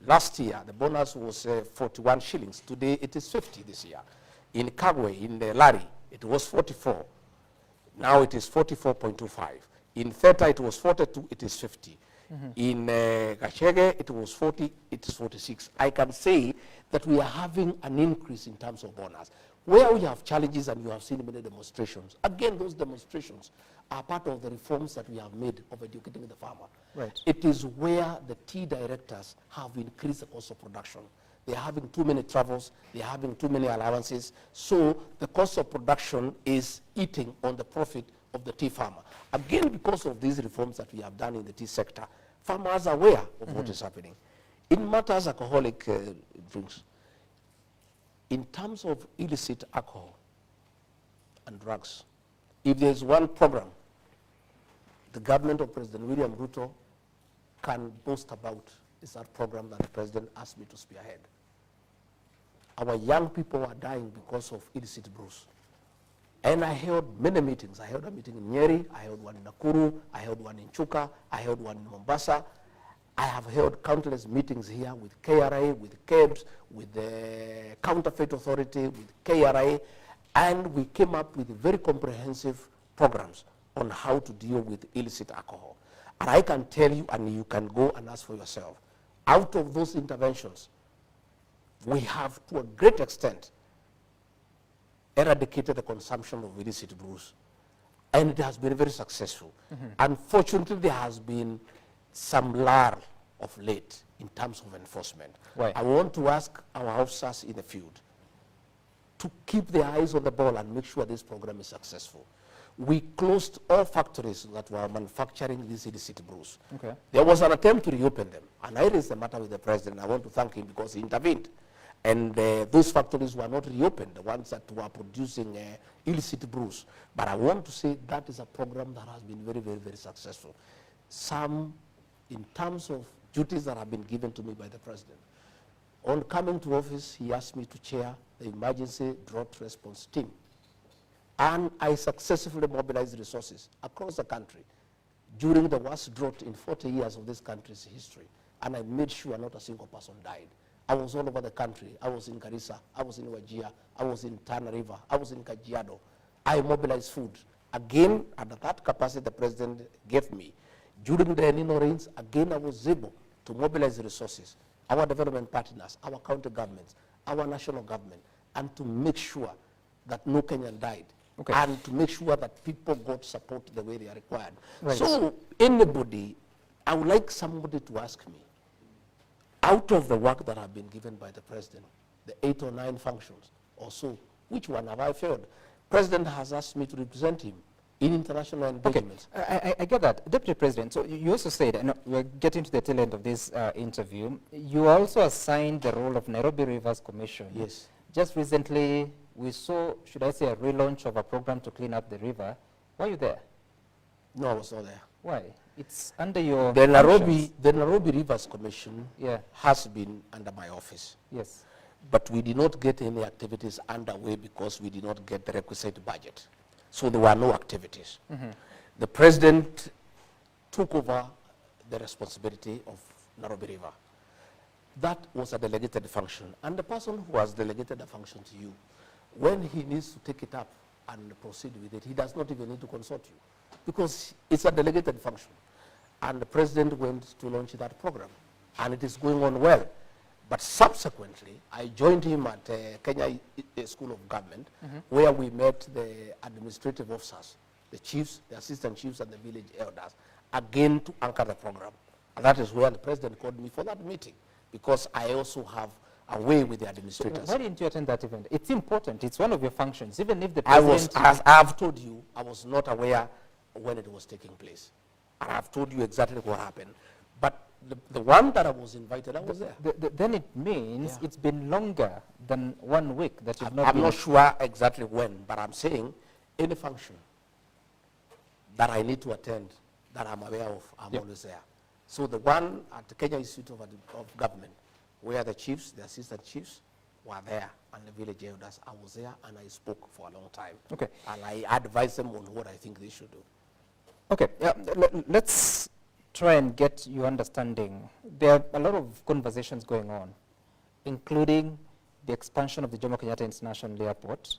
last year the bonus was 41 shillings. Today it is 50 this year. In Kagwe, in the Lari, it was 44. Now it is 44.25. In Theta it was 42, it is 50. In Gachagua it was 40, it is 46. I can say that we are having an increase in terms of bonus. Where we have challenges, and you have seen many demonstrations, again, those demonstrations are part of the reforms that we have made of educating the farmer. Right. It is where the tea directors have increased the cost of production. They are having too many travels, they are having too many allowances, so the cost of production is eating on the profit of the tea farmer. Again, because of these reforms that we have done in the tea sector, farmers are aware of what is happening. In matters alcoholic drinks, in terms of illicit alcohol and drugs, if there's one program the government of President William Ruto can boast about, is that program that the president asked me to spearhead. Our young people are dying because of illicit brews. And I held many meetings. I held a meeting in Nyeri, I held one in Nakuru, I held one in Chuka, I held one in Mombasa. I have held countless meetings here with KRA, with KEBS, with the Counterfeit Authority, with KRA, and we came up with very comprehensive programs on how to deal with illicit alcohol. And I can tell you, and you can go and ask for yourself, out of those interventions, we have, to a great extent, eradicated the consumption of illicit brews. And it has been very successful. Unfortunately, there has been some lull of late in terms of enforcement. Why? I want to ask our officers in the field to keep their eyes on the ball and make sure this program is successful. We closed all factories that were manufacturing these illicit brews. Okay. There was an attempt to reopen them, and I raised the matter with the president. I want to thank him because he intervened. And those factories were not reopened, the ones that were producing illicit brews. But I want to say that is a program that has been very, very, very successful. Some, in terms of duties that have been given to me by the president, on coming to office, he asked me to chair the emergency drought response team. And I successfully mobilized resources across the country during the worst drought in 40 years of this country's history. And I made sure not a single person died. I was all over the country. I was in Garissa, I was in Wajir, I was in Tana River, I was in Kajiado. I mobilized food. Again, at that capacity the president gave me. During the El Nino rains, again I was able to mobilize resources, our development partners, our county governments, our national government, and to make sure that no Kenyan died. Okay. And to make sure that people got support the way they are required. Right. So anybody, I would like somebody to ask me, out of the work that have been given by the president, the 8 or 9 functions or so, which one have I failed? President has asked me to represent him in international engagements. Okay, I get that. Deputy President, so you also said, and we're getting to the tail end of this interview, you also assigned the role of Nairobi Rivers Commission. Yes. Just recently, we saw, should I say, a relaunch of a program to clean up the river. Were you there? No, I was not there. Why? It's under your The functions. Nairobi Rivers Commission has been under my office. Yes. But we did not get any activities underway because we did not get the requisite budget. So there were no activities. The president took over the responsibility of Nairobi River. That was a delegated function. And the person who has delegated a function to you, when he needs to take it up and proceed with it, he does not even need to consult you because it's a delegated function. And the president went to launch that program, and it is going on well. But subsequently, I joined him at Kenya School of Government, where we met the administrative officers, the chiefs, the assistant chiefs, and the village elders, again to anchor the program. And that is where the president called me for that meeting, because I also have a way with the administrators. Why didn't you attend that event? It's important. It's one of your functions, even if the president... As I have told you, I was not aware when it was taking place. And I have told you exactly what happened. But the one that I was invited, I was there. Then it means it's been longer than 1 week that you've not I'm been... not sure exactly when, but I'm saying any function that I need to attend, that I'm aware of, I'm always there. So the one at the Kenya Institute of Government, where the chiefs, the assistant chiefs, were there, and the village elders, I was there, and I spoke for a long time. Okay. And I advised them on what I think they should do. Okay, let's try and get your understanding. There are a lot of conversations going on, including the expansion of the Jomo Kenyatta International Airport.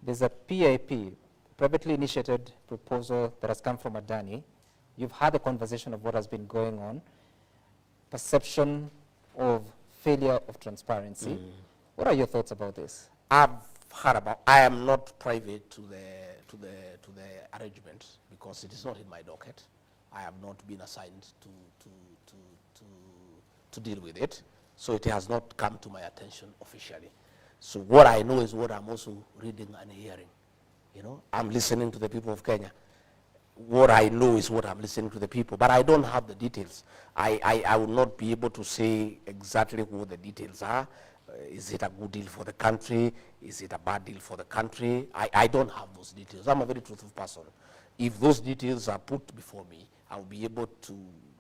There's a PIP, privately initiated proposal that has come from Adani. You've had a conversation of what has been going on, perception of failure of transparency. What are your thoughts about this? I've heard about. I am not private to the arrangement because it is not in my docket. I have not been assigned to deal with it, so it has not come to my attention officially. So what I know is what I'm also reading and hearing. You know, I'm listening to the people of Kenya. what I know is what I'm listening to the people, but I don't have the details. I will not be able to say exactly what the details are. Is it a good deal for the country? Is it a bad deal for the country? I don't have those details. I'm a very truthful person. If those details are put before me, I'll be able to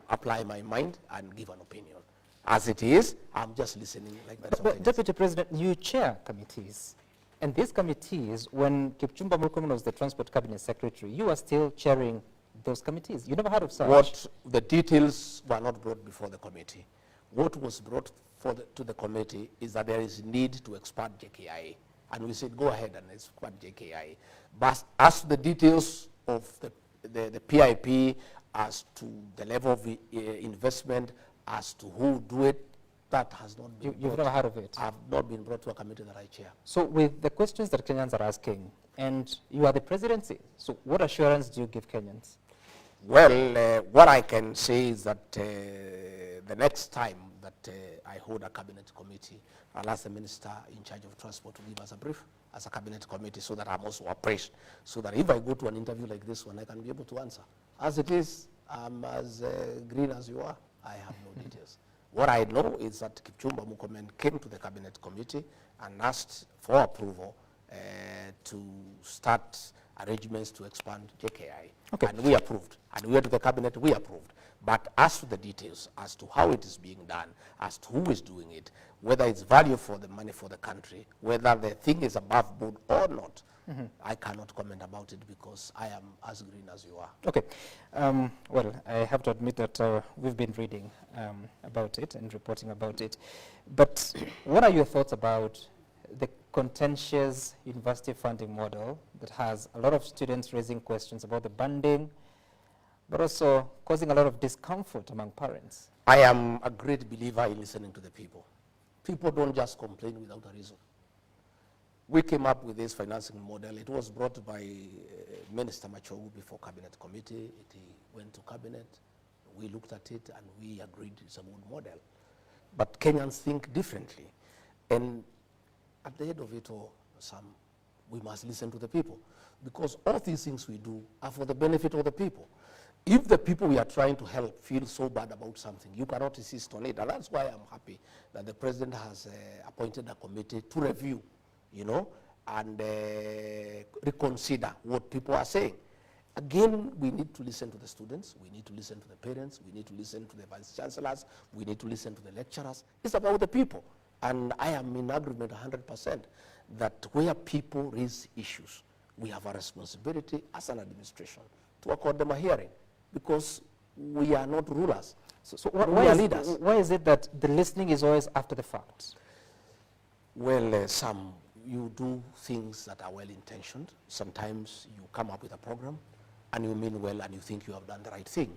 apply my mind and give an opinion. As it is, I'm just listening like that. But Deputy President, you chair committees. And these committees, when Kipchumba Murkomen was the Transport Cabinet Secretary, you are still chairing those committees. You never heard of such? What the details were not brought before the committee. What was brought to the committee is that there is need to expand JKIA. And we said, go ahead and expand JKIA. But as to the details of the PIP, as to the level of investment, as to who do it, that has not been You've never heard of it? I've not been brought to a committee that I chair. So with the questions that Kenyans are asking, and you are the presidency, so what assurance do you give Kenyans? Well, what I can say is that the next time that I hold a cabinet committee, I'll ask the minister in charge of transport to give us a brief as a cabinet committee so that I'm also appraised, so that if I go to an interview like this one, I can be able to answer. As it is, I'm as green as you are. I have no details. What I know is that Kipchumba Murkomen came to the cabinet committee and asked for approval to start arrangements to expand JKI. Okay. And we approved. And we went to the cabinet, we approved. But as to the details, as to how it is being done, as to who is doing it, whether it's value for the money for the country, whether the thing is above board or not, I cannot comment about it because I am as green as you are. Okay. Well, I have to admit that we've been reading about it and reporting about it. But what are your thoughts about the contentious university funding model that has a lot of students raising questions about the banding, but also causing a lot of discomfort among parents? I am a great believer in listening to the people. People don't just complain without a reason. We came up with this financing model. It was brought by Minister Machogu before cabinet committee. It went to cabinet. We looked at it and we agreed it's a good model. But Kenyans think differently. And at the end of it all, Sam, we must listen to the people because all these things we do are for the benefit of the people. If the people we are trying to help feel so bad about something, you cannot insist on it. And that's why I'm happy that the president has appointed a committee to review, you know, and reconsider what people are saying. Again, we need to listen to the students, we need to listen to the parents, we need to listen to the vice chancellors, we need to listen to the lecturers. It's about the people. And I am in agreement 100% that where people raise issues, we have a responsibility as an administration to accord them a hearing because we are not rulers. So we are leaders. Why is it that the listening is always after the fact? Well, Sam, you do things that are well-intentioned. Sometimes you come up with a program and you mean well and you think you have done the right thing.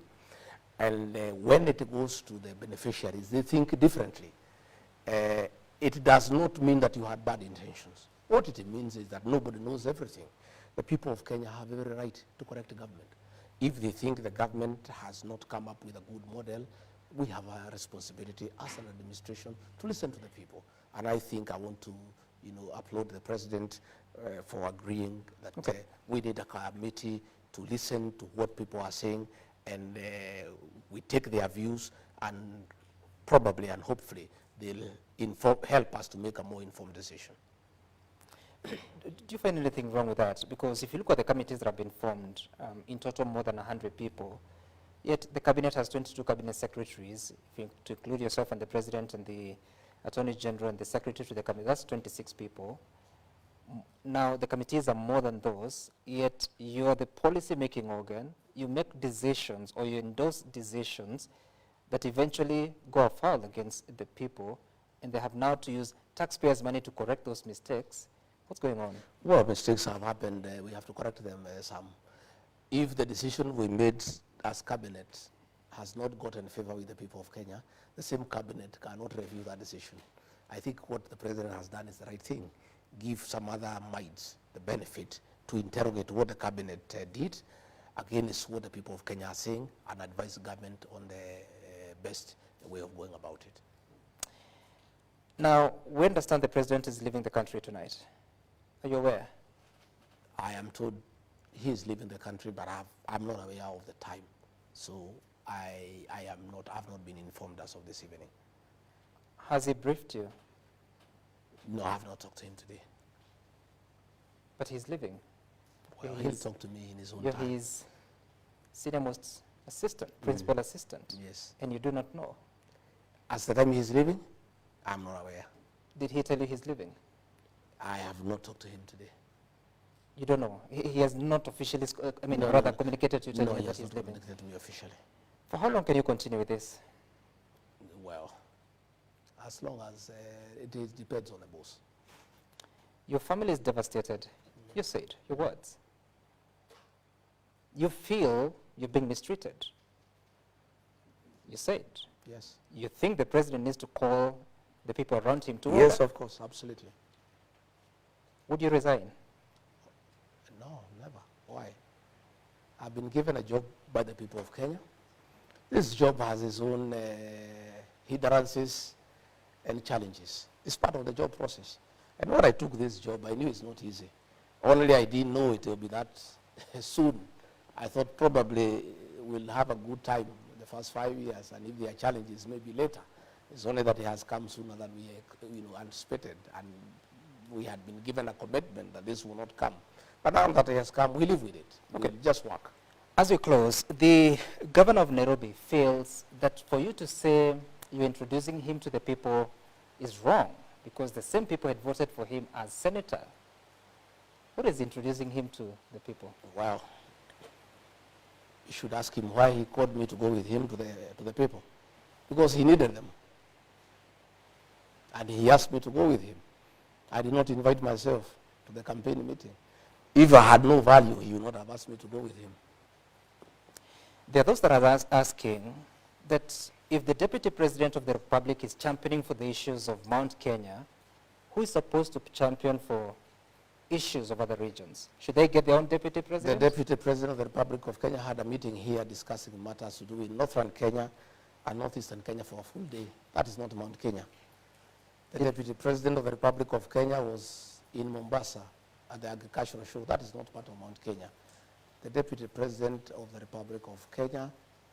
And when it goes to the beneficiaries, they think differently. It does not mean that you had bad intentions. What it means is that nobody knows everything. The people of Kenya have every right to correct the government. If they think the government has not come up with a good model, we have a responsibility as an administration to listen to the people. And I think I want to, you know, applaud the president for agreeing that we need a committee to listen to what people are saying, and we take their views, and probably and hopefully they'll help us to make a more informed decision. Do you find anything wrong with that? Because if you look at the committees that have been formed, in total more than 100 people, yet the cabinet has 22 cabinet secretaries, if you to include yourself and the president and the attorney general and the secretary to the cabinet, that's 26 people. Now the committees are more than those, yet you are the policy-making organ. You make decisions or you endorse decisions that eventually go afoul against the people, and they have now to use taxpayers' money to correct those mistakes. What's going on? Well, mistakes have happened. We have to correct them, Sam. If the decision we made as cabinet has not gotten favor with the people of Kenya, the same cabinet cannot review that decision. I think what the president has done is the right thing. Give some other minds the benefit to interrogate what the cabinet did against what the people of Kenya are saying and advise the government on the best way of going about it. Now, we understand the president is leaving the country tonight. Are you aware? I am told He is leaving the country, but I'm not aware of the time. So I've not been informed as of this evening. Has he briefed you? No, I have not talked to him today. But he's leaving. Well, he'll talk to me in his own You're time. his senior most assistant, principal assistant. Yes. And you do not know. As the time he's leaving, I'm not aware. Did he tell you he's leaving? I have not talked to him today. You don't know. He has not officially, communicated to you telling No, you he that has he's not leaving. communicated to me officially. For how long can you continue with this? Well, as long as it depends on the boss. Your family is devastated. You said your words. You feel you're being mistreated. You said. Yes. You think the president needs to call the people around him to Yes, order. of course, absolutely. Would you resign? No, never. Why? I've been given a job by the people of Kenya. This job has its own hindrances and challenges. It's part of the job process. And when I took this job, I knew it's not easy. Only I didn't know it will be that soon. I thought probably we'll have a good time the first 5 years, and if there are challenges, maybe later. It's only that it has come sooner than we anticipated, and we had been given a commitment that this will not come. But now that it has come, we live with it. Okay. We'll just work. As we close, the governor of Nairobi feels that for you to say you're introducing him to the people is wrong, because the same people had voted for him as senator. What is introducing him to the people? Well, you should ask him why he called me to go with him to the people. Because he needed them. And he asked me to go with him. I did not invite myself to the campaign meeting. If I had no value, he would not have asked me to go with him. There are those that are asking that if the Deputy President of the Republic is championing for the issues of Mount Kenya, who is supposed to champion for issues of other regions? Should they get their own Deputy President? The Deputy President of the Republic of Kenya had a meeting here discussing matters to do with Northern Kenya and Northeastern Kenya for a full day. That is not Mount Kenya. The Deputy President of the Republic of Kenya was in Mombasa at the agricultural show. That is not part of Mount Kenya. The Deputy President of the Republic of Kenya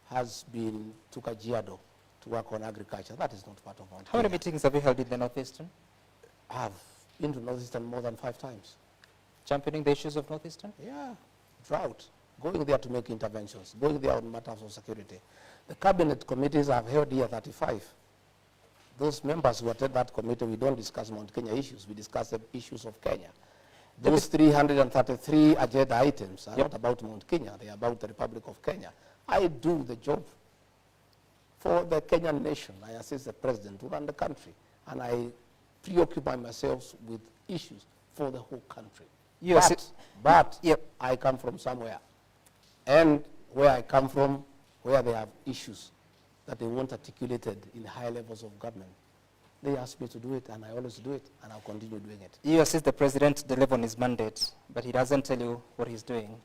has been to Kajiado to work on agriculture. That is not part of Mount How Kenya. many meetings have you held in the Northeastern? I have been to Northeastern more than 5 times. Championing the issues of Northeastern? Yeah, drought. Going there to make interventions. Going there on matters of security. The cabinet committees have held here 35. Those members who attend that committee, we don't discuss Mount Kenya issues. We discuss the issues of Kenya. Those 333 agenda items are not about Mount Kenya. They are about the Republic of Kenya. I do the job for the Kenyan nation. I assist the president to run the country. And I preoccupy myself with issues for the whole country. But I come from somewhere. And where I come from, where they have issues that they want articulated in high levels of government, they ask me to do it, and I always do it, and I'll continue doing it. You assist the president deliver on his mandate, but he doesn't tell you what he's doing,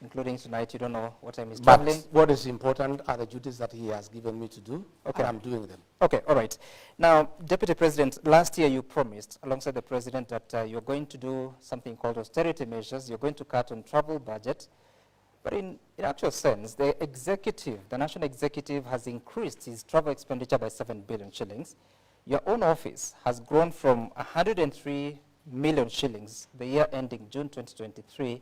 including tonight. You don't know what time he's traveling. But what is important are the duties that he has given me to do, Okay. and I'm doing them. Okay, all right. Now, Deputy President, last year you promised, alongside the president, that you're going to do something called austerity measures. You're going to cut on travel budget. But in actual sense, the executive, the national executive, has increased his travel expenditure by 7 billion shillings. Your own office has grown from 103 million shillings the year ending June 2023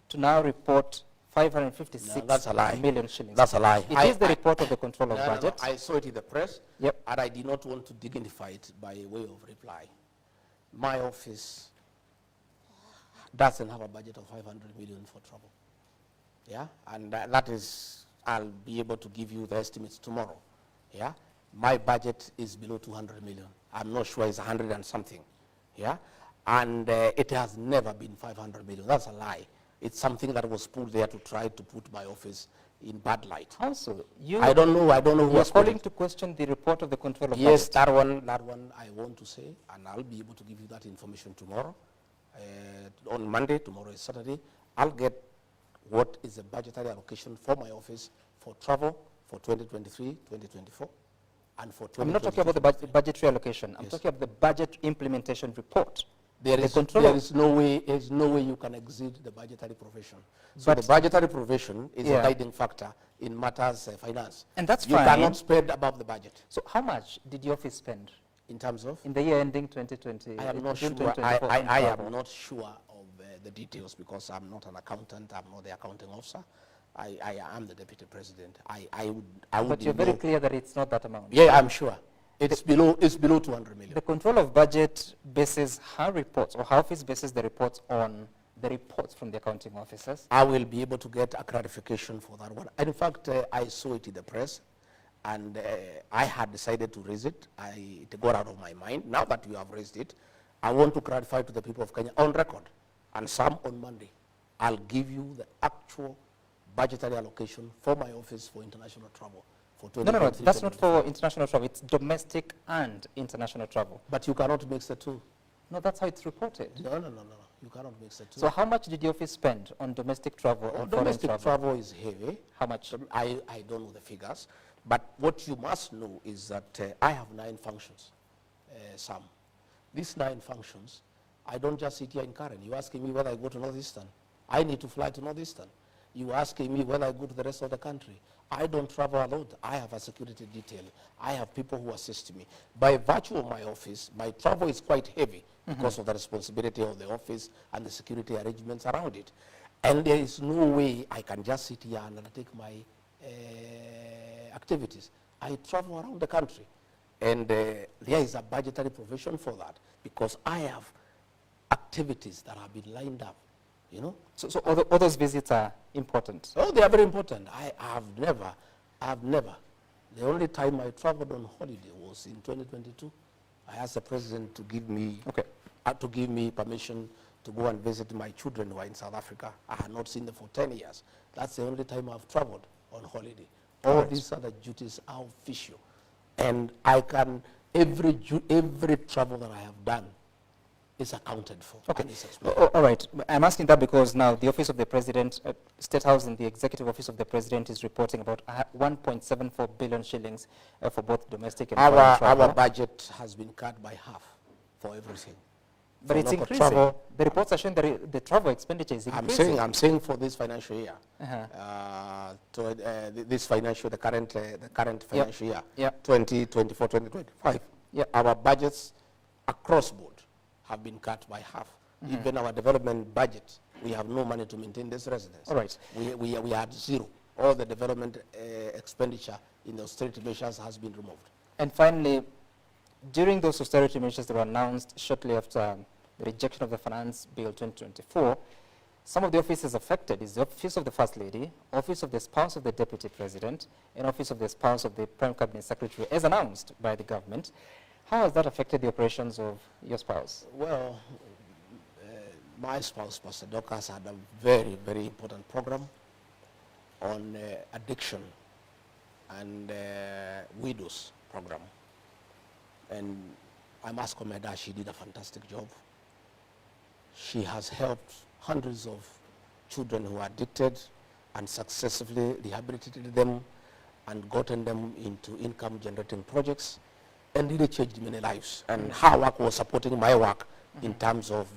to now report 556 No, that's a lie. million shillings. That's a lie. It is the report of the control of budget. I saw it in the press, Yep. and I did not want to dignify it by way of reply. My office doesn't have a budget of 500 million for travel. Yeah, and that is, I'll be able to give you the estimates tomorrow. Yeah, my budget is below 200 million. I'm not sure it's 100 and something. Yeah, and it has never been 500 million. That's a lie. It's something that was put there to try to put my office in bad light. Also, I don't know who you're was put calling it. to question the report of the control of Yes, budget. that one I want to say, and I'll be able to give you that information tomorrow. On Monday, tomorrow is Saturday, I'll get what is the budgetary allocation for my office for travel for 2023, 2024, and for 2024. I'm not talking about the budgetary allocation. I'm talking about the budget implementation report. There is no way you can exceed the budgetary provision. So the budgetary provision is a guiding factor in matters finance. And that's you fine. You cannot spend above the budget. So how much did your office spend? In terms of? In the year ending 2020. I am not sure. I am not sure of the details because I'm not an accountant. I'm not the accounting officer. I am the deputy president. I would But you're very clear that it's not that amount. Yeah, I'm sure. It's below 200 million. The control of budget bases her reports, or her office bases the reports on the reports from the accounting officers. I will be able to get a clarification for that one. In fact, I saw it in the press, and I had decided to raise it. It got out of my mind. Now that you have raised it, I want to clarify to the people of Kenya on record, and some on Monday. I'll give you the actual budgetary allocation for my office for international travel. No, that's not for international travel. It's domestic and international travel. But you cannot mix the two. No, that's how it's reported. No. You cannot mix the two. So how much did your office spend on domestic travel and domestic travel is heavy. How much? I don't know the figures. But what you must know is that I have 9 functions, Sam. These 9 functions, I don't just sit here in Karen. You're asking me whether I go to Northeastern. I need to fly to Northeastern. You're asking me whether I go to the rest of the country. I don't travel alone. I have a security detail. I have people who assist me. By virtue of my office, my travel is quite heavy because of the responsibility of the office and the security arrangements around it. And there is no way I can just sit here and undertake my activities. I travel around the country. And there is a budgetary provision for that because I have activities that have been lined up. You know? So all those visits are important? Oh, they are very important. I have never. The only time I traveled on holiday was in 2022. I asked the president to give me, to give me permission to go and visit my children who are in South Africa. I had not seen them for 10 years. That's the only time I've traveled on holiday. All these other duties are official. And I can, every travel that I have done is accounted for. Okay. All right. I'm asking that because now the Office of the President, State House and the Executive Office of the President is reporting about 1.74 billion shillings for both domestic and foreign travel. Our budget has been cut by half for everything. But it's increasing. The reports are showing that the travel expenditure is increasing. I'm saying for this financial year, the current financial year, 2024, 2025, our budgets across board have been cut by half. Even our development budget, we have no money to maintain this residence. All right. We had zero. All the development expenditure in the austerity measures has been removed. And finally, during those austerity measures that were announced shortly after the rejection of the Finance Bill 2024, some of the offices affected is the Office of the First Lady, Office of the Spouse of the Deputy President, and Office of the Spouse of the Prime Cabinet Secretary, as announced by the government. How has that affected the operations of your spouse? Well, my spouse, Pastor Dorcas, had a very, very important program on addiction and widows program. And I must commend her. She did a fantastic job. She has helped hundreds of children who are addicted and successfully rehabilitated them and gotten them into income-generating projects, and really changed many lives. And her work was supporting my work in terms of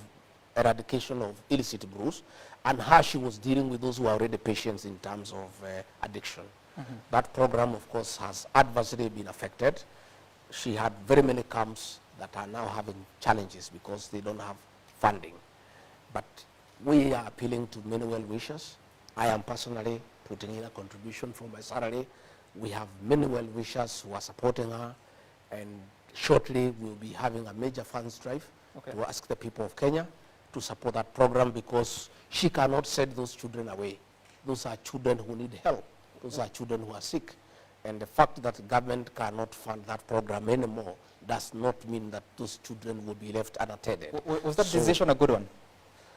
eradication of illicit brews, and how she was dealing with those who are already patients in terms of addiction. That program, of course, has adversely been affected. She had very many camps that are now having challenges because they don't have funding. But we are appealing to many well-wishers. I am personally putting in a contribution from my salary. We have many well-wishers who are supporting her, and shortly we'll be having a major funds drive to ask the people of Kenya to support that program because she cannot send those children away. Those are children who need help. Those are children who are sick. And the fact that the government cannot fund that program anymore does not mean that those children will be left unattended. Was that decision a good one?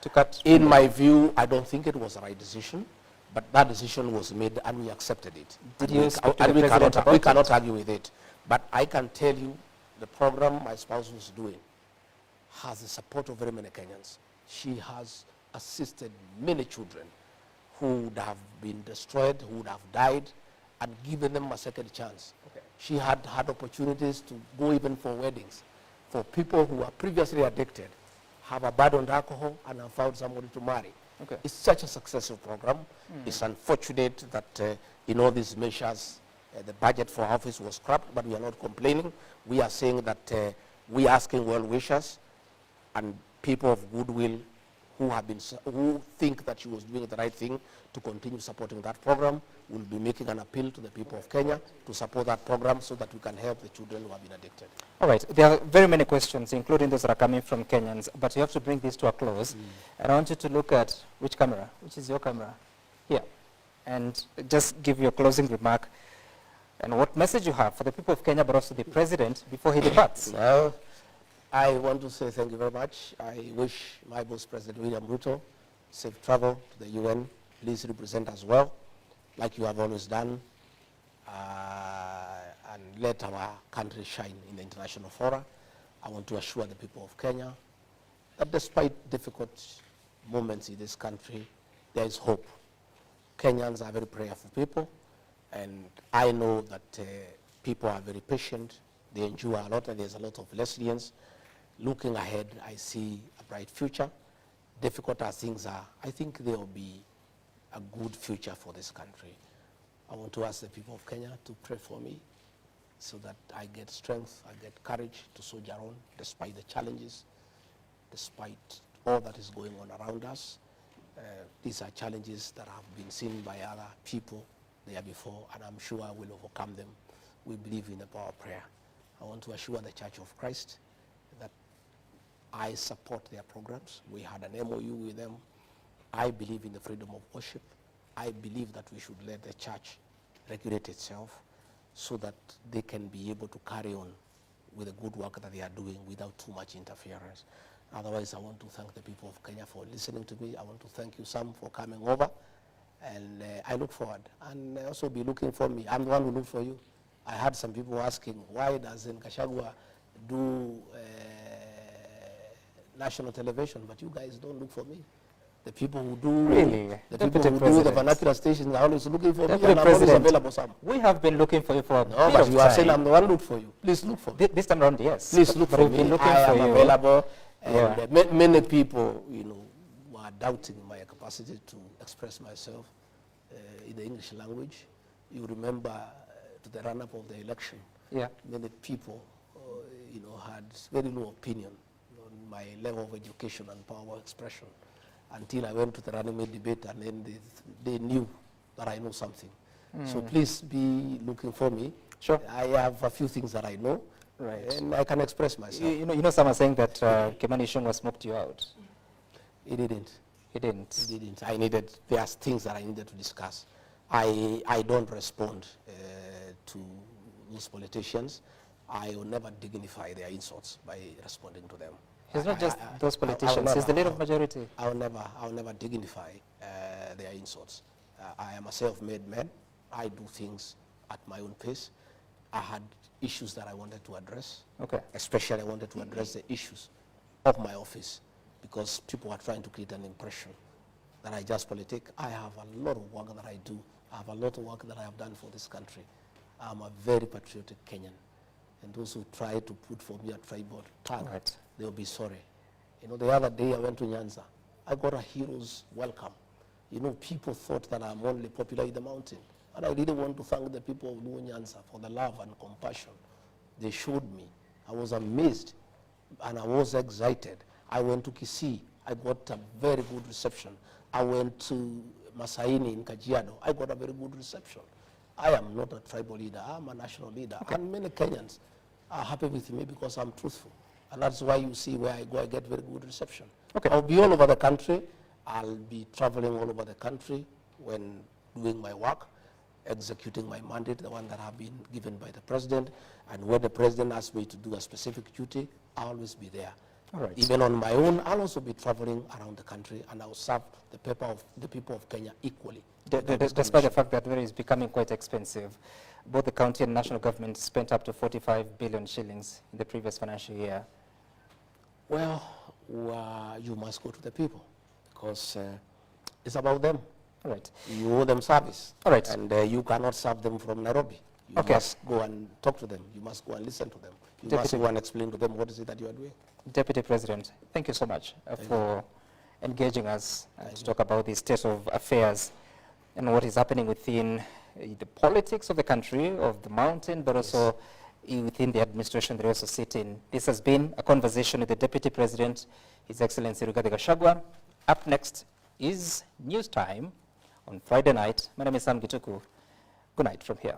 To cut? In my view, I don't think it was the right decision, but that decision was made and we accepted it. Did you speak to the president about it? We cannot argue with it. But I can tell you the program my spouse was doing has the support of very many Kenyans. She has assisted many children who would have been destroyed, who would have died, and given them a second chance. She had opportunities to go even for weddings for people who were previously addicted. have abandoned alcohol, and have found somebody to marry. Okay. It's such a successful program. It's unfortunate that in all these measures, the budget for office was scrapped, but we are not complaining. We are saying that we are asking well wishers and people of goodwill who think that she was doing the right thing to continue supporting that program. We'll be making an appeal to the people of Kenya to support that program so that we can help the children who have been addicted. All right. There are very many questions, including those that are coming from Kenyans, but you have to bring this to a close. And I want you to look at which camera? Which is your camera? Here. And just give your closing remark and what message you have for the people of Kenya, but also the president before he departs. Well, I want to say thank you very much. I wish my boss, President William Ruto, safe travel to the UN. Please represent us well, like you have always done, and let our country shine in the international fora. I want to assure the people of Kenya that despite difficult moments in this country, there is hope. Kenyans are very prayerful people, and I know that people are very patient. They endure a lot, and there's a lot of resilience. Looking ahead, I see a bright future. Difficult as things are, I think there will be a good future for this country. I want to ask the people of Kenya to pray for me so that I get strength, I get courage to soldier on despite the challenges, despite all that is going on around us. These are challenges that have been seen by other people there before, and I'm sure I will overcome them. We believe in the power of prayer. I want to assure the Church of Christ that I support their programs. We had an MOU with them. I believe in the freedom of worship. I believe that we should let the church regulate itself so that they can be able to carry on with the good work that they are doing without too much interference. Otherwise, I want to thank the people of Kenya for listening to me. I want to thank you, Sam, for coming over. And I look forward. And also be looking for me. I'm the one who look for you. I had some people asking, why doesn't Gachagua do national television, but you guys don't look for me. The people who do the people who do the vernacular stations are always looking for me, and I'm always available. Sam, we have been looking for you for a bit but of you time. are saying I'm the one look for you. Please look for me. This time around, yes. Please look for me. I am available, and many people, were doubting my capacity to express myself in the English language. You remember to the run-up of the election, many people, had very low opinion my level of education and power of expression until I went to the running mate debate, and then they knew that I know something. So please be looking for me. Sure. I have a few things that I know, and I can express myself. You know some are saying that Kimani Ichung'wah smoked you out. He didn't. He didn't. He didn't. There's things that I needed to discuss. I don't respond to those politicians. I will never dignify their insults by responding to them. It's not just those politicians, it's the leader of majority. I'll never dignify their insults. I am a self-made man. I do things at my own pace. I had issues that I wanted to address. Okay. Especially I wanted to address the issues of my office because people are trying to create an impression that I just politic. I have a lot of work that I do. I have a lot of work that I have done for this country. I'm a very patriotic Kenyan. And those who try to put for me a tribal tag, they'll be sorry. The other day I went to Nyanza. I got a hero's welcome. People thought that I'm only popular in the mountain. And I really want to thank the people of Nyanza for the love and compassion they showed me. I was amazed and I was excited. I went to Kisii. I got a very good reception. I went to Masaini in Kajiado. I got a very good reception. I am not a tribal leader. I'm a national leader. And many Kenyans are happy with me because I'm truthful. And that's why you see where I go, I get very good reception. I'll be all over the country. I'll be traveling all over the country when doing my work, executing my mandate, the one that I've been given by the president. And when the president asks me to do a specific duty, I'll always be there. Even on my own, I'll also be traveling around the country, and I'll serve the people of Kenya equally. Despite the fact that it is becoming quite expensive, both the county and national government spent up to 45 billion shillings in the previous financial year. Well, you must go to the people because it's about them. You owe them service. And you cannot serve them from Nairobi. You Okay. must go and talk to them. You must go and listen to them. You must Deputy- go and explain to them what is it that you are doing. Deputy President, thank you so much for engaging us to talk about the state of affairs and what is happening within the politics of the country, of the mountain, but also within the administration they also sit in. This has been a conversation with the Deputy President, His Excellency Rigathi Gachagua. Up next is News Time on Friday night. My name is Sam Gituku. Good night from here.